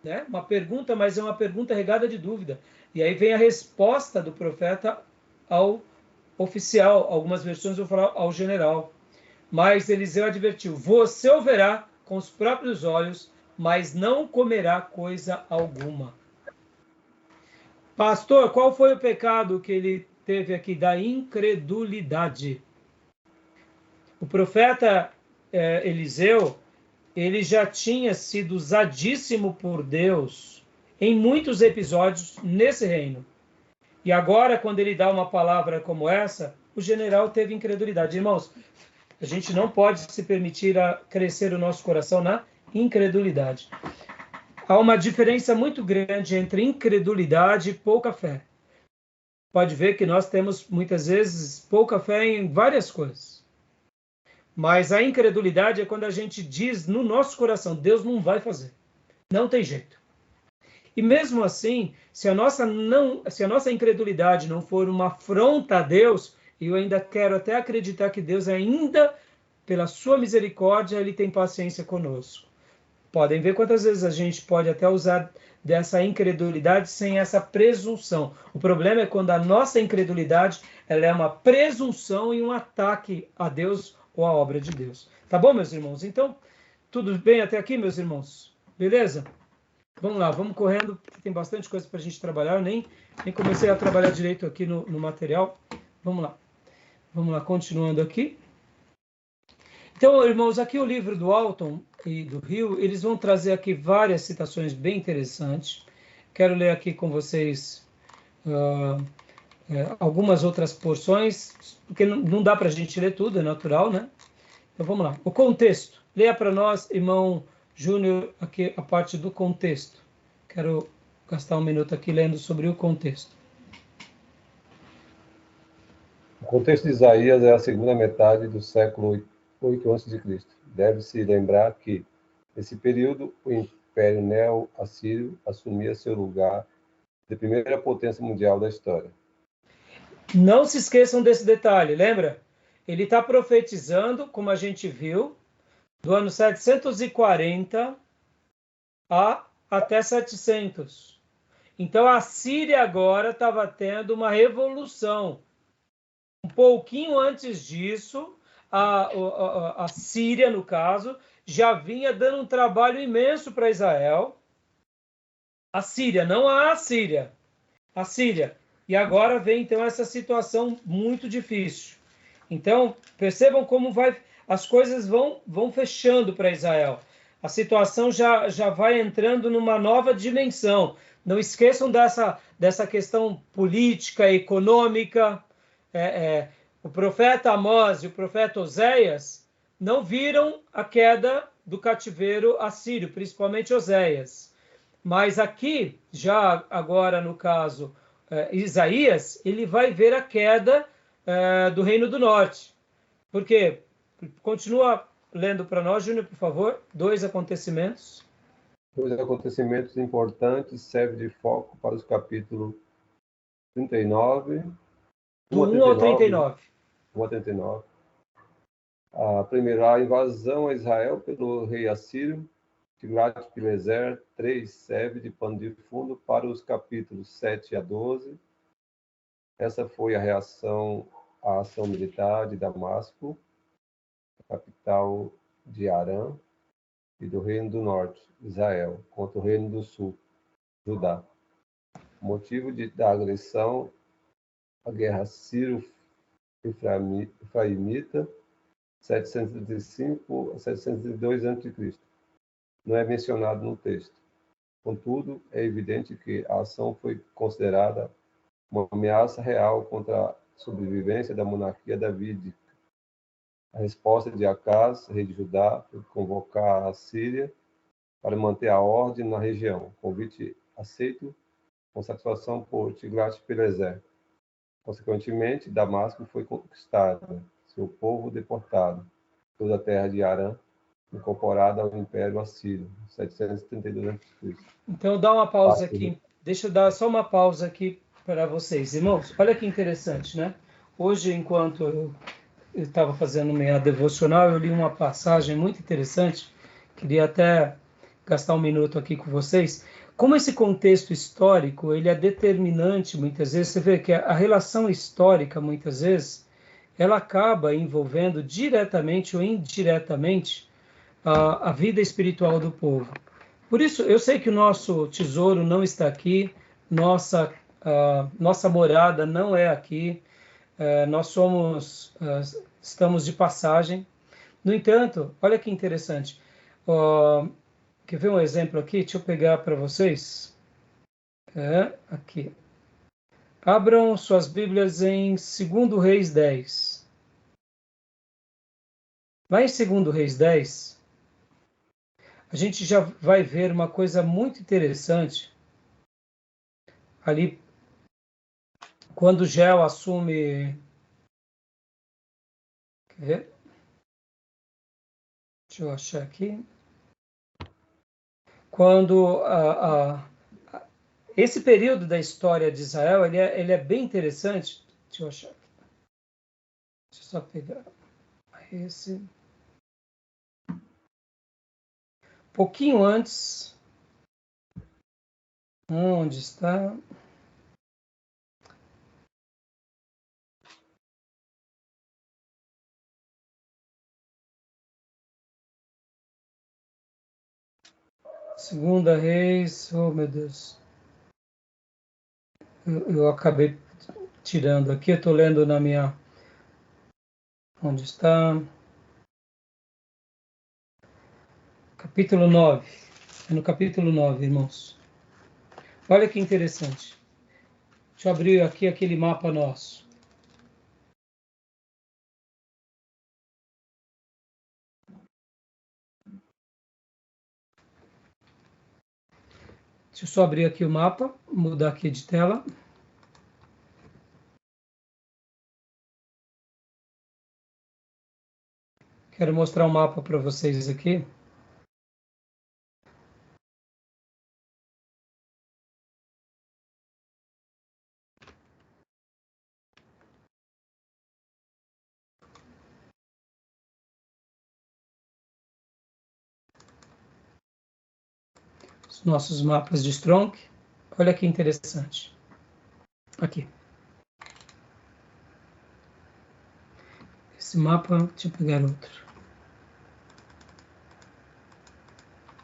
Né? Uma pergunta, mas é uma pergunta regada de dúvida. E aí vem a resposta do profeta ao oficial, algumas versões vão falar ao general. Mas Eliseu advertiu, você o verá com os próprios olhos, mas não comerá coisa alguma. Pastor, qual foi o pecado que ele teve aqui? Da incredulidade. O profeta Eliseu, ele já tinha sido usadíssimo por Deus em muitos episódios nesse reino. E agora, quando ele dá uma palavra como essa, o general teve incredulidade. Irmãos, a gente não pode se permitir a crescer o nosso coração na incredulidade. Há uma diferença muito grande entre incredulidade e pouca fé. Pode ver que nós temos, muitas vezes, pouca fé em várias coisas. Mas a incredulidade é quando a gente diz no nosso coração, Deus não vai fazer. Não tem jeito. E mesmo assim, se a nossa incredulidade não for uma afronta a Deus, eu ainda quero até acreditar que Deus ainda, pela sua misericórdia, Ele tem paciência conosco. Podem ver quantas vezes a gente pode até usar dessa incredulidade sem essa presunção. O problema é quando a nossa incredulidade ela é uma presunção e um ataque a Deus ou à obra de Deus. Tá bom, meus irmãos? Então, tudo bem até aqui, meus irmãos? Beleza? Vamos lá, vamos correndo, porque tem bastante coisa para a gente trabalhar. Eu nem comecei a trabalhar direito aqui no material. Vamos lá, continuando aqui. Então, irmãos, aqui o livro do Alton e do Rio, eles vão trazer aqui várias citações bem interessantes. Quero ler aqui com vocês algumas outras porções, porque não dá para a gente ler tudo, é natural, né? Então, vamos lá. O contexto. Leia para nós, irmão Júnior, aqui a parte do contexto. Quero gastar um minuto aqui lendo sobre o contexto. O contexto de Isaías é a segunda metade do século 8 a.C. Deve-se lembrar que, nesse período, o Império Neo-Assírio assumia seu lugar de primeira potência mundial da história. Não se esqueçam desse detalhe, lembra? Ele está profetizando, como a gente viu, do ano 740 até 700. Então, a Síria agora estava tendo uma revolução. Um pouquinho antes disso, a Síria, no caso, já vinha dando um trabalho imenso para Israel. A Síria, não a Assíria. A Síria. E agora vem, então, essa situação muito difícil. Então, percebam como as coisas vão fechando para Israel. A situação já vai entrando numa nova dimensão. Não esqueçam dessa questão política, econômica. O profeta Amós e o profeta Oséias não viram a queda do cativeiro assírio, principalmente Oséias. Mas aqui, já agora no caso, Isaías, ele vai ver a queda do Reino do Norte. Por quê? Continua lendo para nós, Júnior, por favor. 2 acontecimentos. 2 acontecimentos importantes servem de foco para os capítulos 39, Do 1 ao 39. 1 a 39. A primeira, a invasão a Israel pelo rei assírio, Tiglat-Pileser 3, serve de pano de fundo para os capítulos 7 a 12. Essa foi a reação à ação militar de Damasco, capital de Arã, e do Reino do Norte, Israel, contra o Reino do Sul, Judá. O motivo da agressão, a guerra sírio-efraimita, 735 a 702 a.C. Não é mencionado no texto. Contudo, é evidente que a ação foi considerada uma ameaça real contra a sobrevivência da monarquia davídica. A resposta de Acaz, rei de Judá, foi convocar a Síria para manter a ordem na região. Convite aceito com satisfação por Tiglat-Pileser. Consequentemente, Damasco foi conquistada, seu povo deportado, toda a terra de Arã incorporada ao Império Assírio, 732 a.C. Então, dá uma pausa aqui. Deixa eu dar só uma pausa aqui para vocês. Irmãos, olha que interessante, né? Hoje, enquanto eu estava fazendo minha devocional, eu li uma passagem muito interessante. Queria até gastar um minuto aqui com vocês. Como esse contexto histórico, ele é determinante, muitas vezes. Você vê que a relação histórica, muitas vezes, ela acaba envolvendo diretamente ou indiretamente a vida espiritual do povo. Por isso, eu sei que o nosso tesouro não está aqui, nossa morada não é aqui, nós estamos de passagem. No entanto, olha que interessante. Quer ver um exemplo aqui? Deixa eu pegar para vocês. Aqui. Abram suas Bíblias em 2 Reis 10. Lá em 2 Reis 10, a gente já vai ver uma coisa muito interessante ali, quando Geu assume... Quer ver? Deixa eu achar aqui. Quando esse período da história de Israel, ele é bem interessante. Deixa eu achar aqui. Deixa eu só pegar esse... Pouquinho antes... Onde está? Segunda Reis, oh meu Deus. Eu acabei tirando aqui, eu estou lendo na minha... Onde está? Capítulo 9. É no capítulo 9, irmãos. Olha que interessante. Deixa eu abrir aqui aquele mapa nosso. Deixa eu só abrir aqui o mapa, mudar aqui de tela. Quero mostrar o mapa para vocês aqui. Os nossos mapas de Strong. Olha que interessante. Aqui. Esse mapa, deixa eu pegar outro.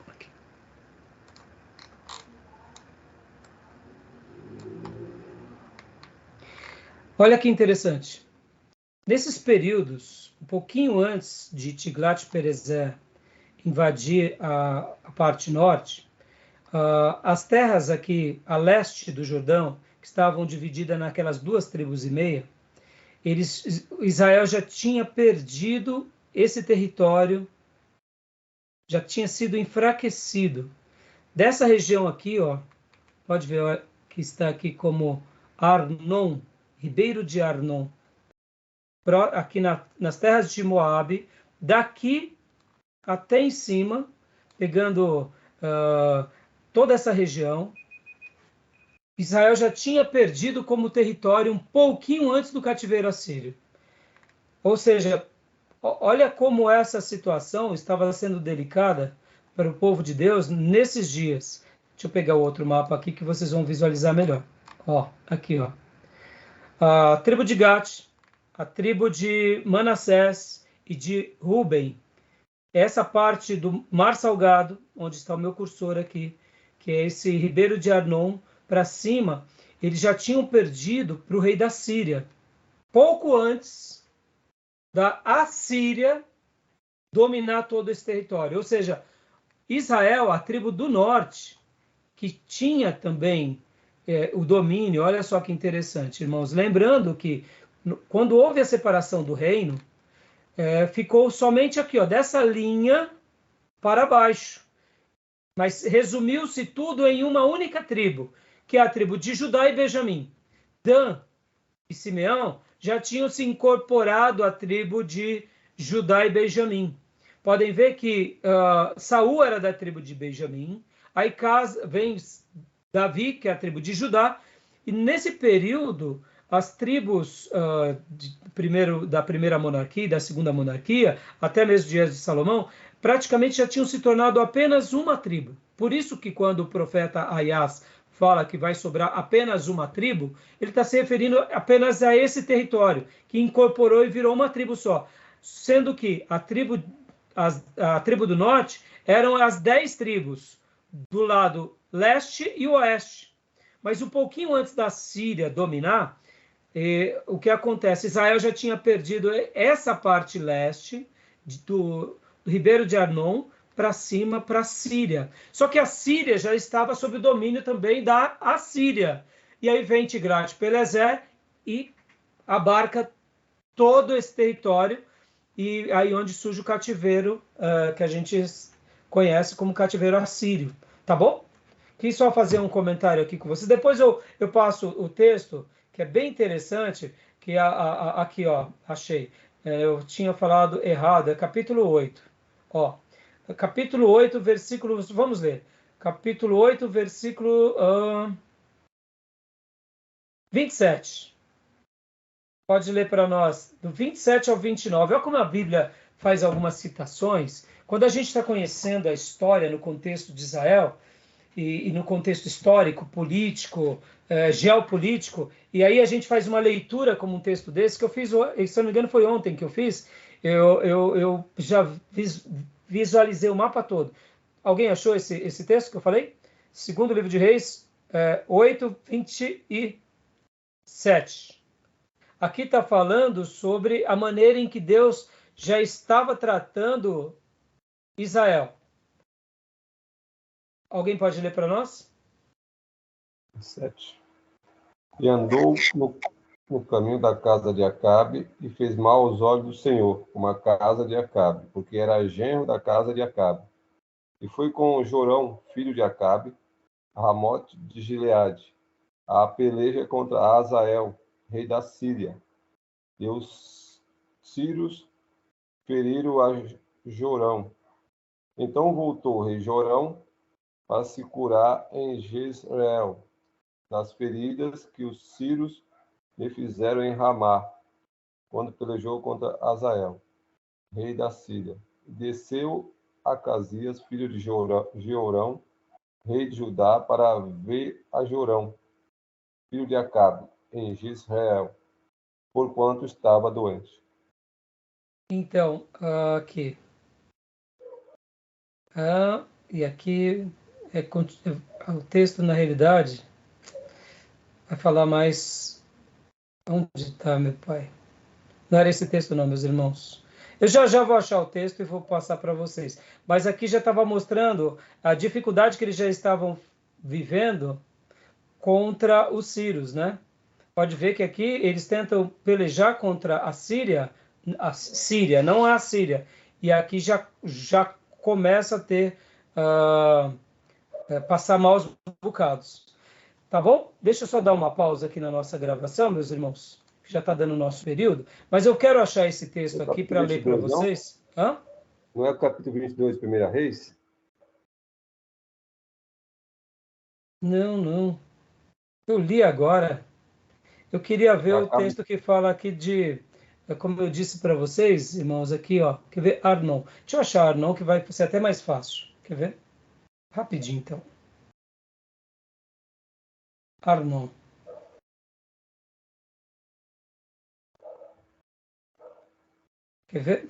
Aqui. Olha que interessante. Nesses períodos, um pouquinho antes de Tiglat-Pileser invadir a parte norte, as terras aqui a leste do Jordão, que estavam divididas naquelas 2 tribos e meia, Israel já tinha perdido esse território, já tinha sido enfraquecido. dessa região aqui, ó, pode ver ó, que está aqui como Arnon, Ribeiro de Arnon, aqui nas terras de Moabe, daqui até em cima, pegando toda essa região, Israel já tinha perdido como território um pouquinho antes do cativeiro assírio. Ou seja, olha como essa situação estava sendo delicada para o povo de Deus nesses dias. Deixa eu pegar o outro mapa aqui que vocês vão visualizar melhor. Ó, aqui, ó. A tribo de Gad, a tribo de Manassés e de Ruben. Essa parte do Mar Salgado, onde está o meu cursor aqui, que é esse Ribeiro de Arnon, para cima, eles já tinham perdido para o rei da Síria, pouco antes da Assíria dominar todo esse território. Ou seja, Israel, a tribo do norte, que tinha também o domínio, olha só que interessante, irmãos, lembrando que quando houve a separação do reino, ficou somente aqui, ó, dessa linha para baixo. Mas resumiu-se tudo em uma única tribo, que é a tribo de Judá e Benjamim. Dan e Simeão já tinham se incorporado à tribo de Judá e Benjamim. Podem ver que Saul era da tribo de Benjamim, aí vem Davi, que é a tribo de Judá, e nesse período as tribos da primeira monarquia e da segunda monarquia, até mesmo dias de Salomão, praticamente já tinham se tornado apenas uma tribo. Por isso que quando o profeta Aias fala que vai sobrar apenas uma tribo, ele está se referindo apenas a esse território, que incorporou e virou uma tribo só. Sendo que a tribo do norte eram as 10 tribos, do lado leste e oeste. Mas um pouquinho antes da Síria dominar, o que acontece? Israel já tinha perdido essa parte leste do Ribeiro de Arnon para cima, para a Síria. Só que a Síria já estava sob o domínio também da Assíria. E aí vem Tiglat-Pileser e abarca todo esse território, e aí onde surge o cativeiro que a gente conhece como cativeiro assírio. Tá bom? Quis só fazer um comentário aqui com vocês. Depois eu passo o texto, que é bem interessante, que aqui, ó, achei. Eu tinha falado errado, é capítulo 8. Ó, capítulo 8, versículo... Vamos ler. Capítulo 8, versículo 27. Pode ler para nós, do 27 ao 29. Olha como a Bíblia faz algumas citações. Quando a gente está conhecendo a história no contexto de Israel, e no contexto histórico, político, geopolítico, e aí a gente faz uma leitura como um texto desse, que eu fiz, se não me engano foi ontem que eu fiz, eu já visualizei o mapa todo. Alguém achou esse texto que eu falei? Segundo livro de Reis, 8, 27. Aqui está falando sobre a maneira em que Deus já estava tratando Israel. Alguém pode ler para nós? 7. E andou no caminho da casa de Acabe e fez mal aos olhos do Senhor, como a casa de Acabe, porque era genro da casa de Acabe. E foi com Jorão, filho de Acabe, a Ramote de Gileade, a peleja contra Azael, rei da Síria. E os sírios feriram a Jorão. Então voltou o rei Jorão para se curar em Jezreel das feridas que os sírios lhe fizeram em Ramá, quando pelejou contra Azael, rei da Síria. Desceu Acasias, filho de Jeorão, rei de Judá, para ver a Jorão, filho de Acabe, em Jezreel, porquanto estava doente. Então, aqui. E aqui o texto, na realidade, vai falar mais... Onde está, meu pai? Não era esse texto não, meus irmãos. Eu já vou achar o texto e vou passar para vocês. Mas aqui já estava mostrando a dificuldade que eles já estavam vivendo contra os sírios, né? Pode ver que aqui eles tentam pelejar contra a Síria, não a Síria. E aqui já começa a ter passar maus bocados. Tá bom? Deixa eu só dar uma pausa aqui na nossa gravação, meus irmãos, que já está dando o nosso período, mas eu quero achar esse texto aqui para ler para vocês. Hã? Não é o capítulo 22 de 1 Reis? Não. Eu li agora. Eu queria ver o texto que fala aqui de, como eu disse para vocês, irmãos, aqui, ó. Quer ver? Arnon. Deixa eu achar Arnon, que vai ser até mais fácil. Quer ver? Rapidinho, então. Arnon. Quer ver?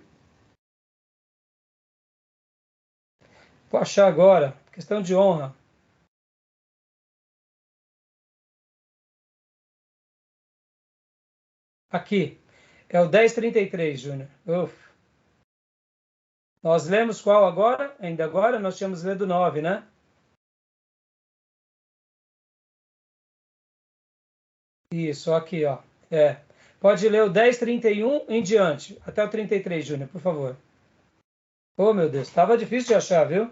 Vou achar agora. Questão de honra. Aqui. É o 10:33, Júnior. Nós lemos qual agora? Ainda agora? Nós tínhamos lido 9, né? Isso, aqui, ó. Pode ler o 10:31 em diante. Até o 33, Júnior, por favor. Oh, meu Deus. Estava difícil de achar, viu?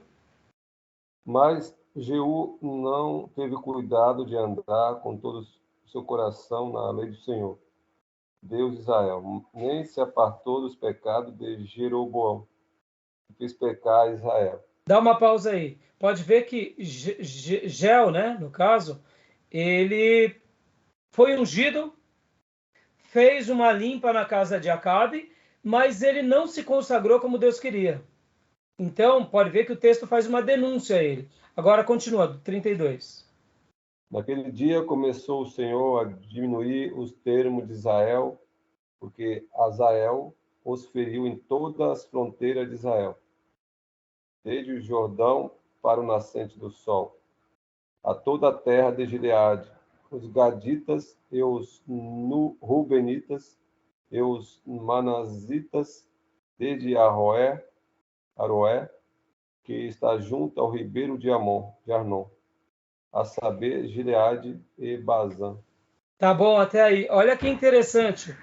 Mas Jeú não teve cuidado de andar com todo o seu coração na lei do Senhor, Deus de Israel, nem se apartou dos pecados de Jeroboão, que fez pecar Israel. Dá uma pausa aí. Pode ver que Gel, né, no caso, ele foi ungido, fez uma limpa na casa de Acabe, mas ele não se consagrou como Deus queria. Então, pode ver que o texto faz uma denúncia a ele. Agora, continua, do 32. Naquele dia começou o Senhor a diminuir os termos de Israel, porque Azael os feriu em todas as fronteiras de Israel, desde o Jordão para o nascente do sol, a toda a terra de Gileade, os Gaditas e os Rubenitas e os Manasitas, desde Aroé, que está junto ao ribeiro de Arnon, a saber, Gileade e Bazã. Tá bom, até aí. Olha que interessante.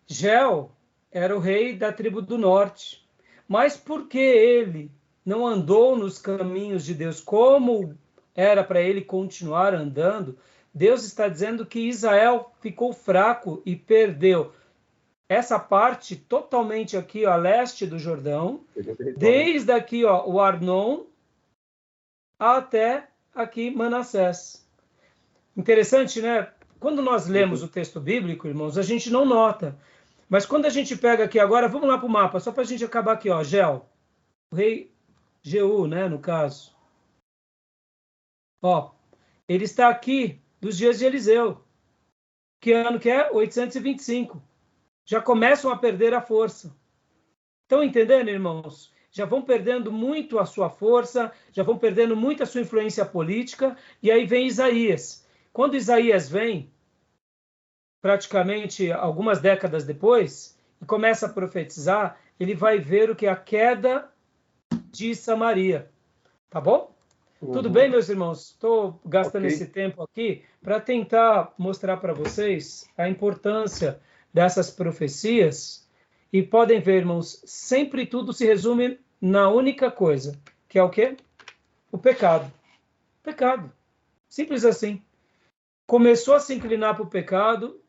Gel era o rei da tribo do norte. Mas por que ele não andou nos caminhos de Deus como era para ele continuar andando? Deus está dizendo que Israel ficou fraco e perdeu essa parte totalmente aqui, ó, a leste do Jordão, desde aqui, ó, o Arnon, até aqui Manassés. Interessante, né? Quando nós lemos o texto bíblico, irmãos, a gente não nota. Mas quando a gente pega aqui agora, vamos lá para o mapa, só para a gente acabar aqui, ó, Gel, o rei Jeú, né, no caso. Ó, ele está aqui dos dias de Eliseu. Que ano que é? 825. Já começam a perder a força. Estão entendendo, irmãos? Já vão perdendo muito a sua força, já vão perdendo muito a sua influência política, e aí vem Isaías. Quando Isaías vem, praticamente algumas décadas depois, e começa a profetizar, ele vai ver o que é a queda de Samaria. Tá bom? Tudo bem, meus irmãos? Estou gastando esse tempo aqui para tentar mostrar para vocês a importância dessas profecias. E podem ver, irmãos, sempre tudo se resume na única coisa, que é o quê? O pecado. Pecado. Simples assim. Começou a se inclinar para o pecado,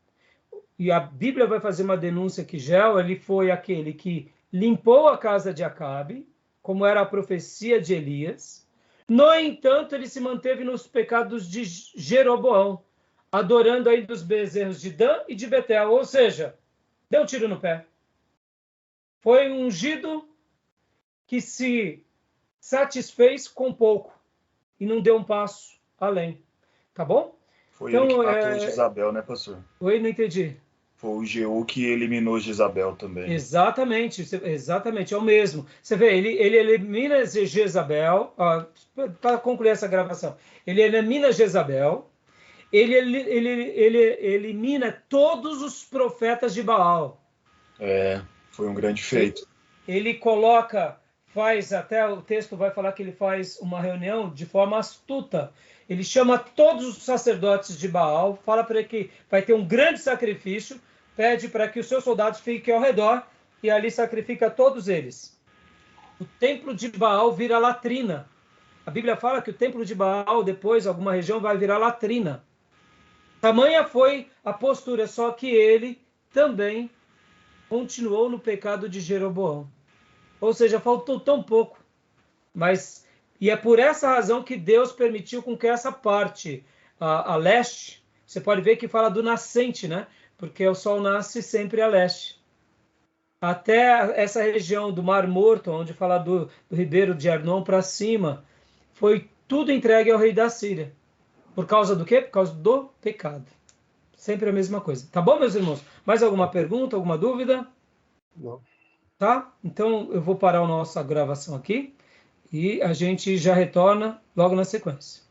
e a Bíblia vai fazer uma denúncia que Gel, ele foi aquele que limpou a casa de Acabe, como era a profecia de Elias. No entanto, ele se manteve nos pecados de Jeroboão, adorando ainda os bezerros de Dan e de Betel, ou seja, deu um tiro no pé. Foi um ungido que se satisfez com pouco e não deu um passo além. Tá bom? Foi então, ele que matou Jezabel, né, pastor? Oi, não entendi. Foi o Jeú que eliminou Jezabel também. Exatamente, é o mesmo. Você vê, ele elimina Jezabel, para concluir essa gravação, ele elimina Jezabel, ele elimina todos os profetas de Baal. Foi um grande feito. Ele até o texto vai falar que ele faz uma reunião de forma astuta. Ele chama todos os sacerdotes de Baal, fala para ele que vai ter um grande sacrifício, pede para que os seus soldados fiquem ao redor e ali sacrifica todos eles. O templo de Baal vira latrina. A Bíblia fala que o templo de Baal, depois, alguma região, vai virar latrina. Tamanha foi a postura, só que ele também continuou no pecado de Jeroboão. Ou seja, faltou tão pouco. E é por essa razão que Deus permitiu com que essa parte, a leste, você pode ver que fala do nascente, né? Porque o sol nasce sempre a leste. Até essa região do Mar Morto, onde fala do ribeiro de Arnon para cima, foi tudo entregue ao rei da Síria. Por causa do quê? Por causa do pecado. Sempre a mesma coisa. Tá bom, meus irmãos? Mais alguma pergunta, alguma dúvida? Não. Tá? Então eu vou parar a nossa gravação aqui e a gente já retorna logo na sequência.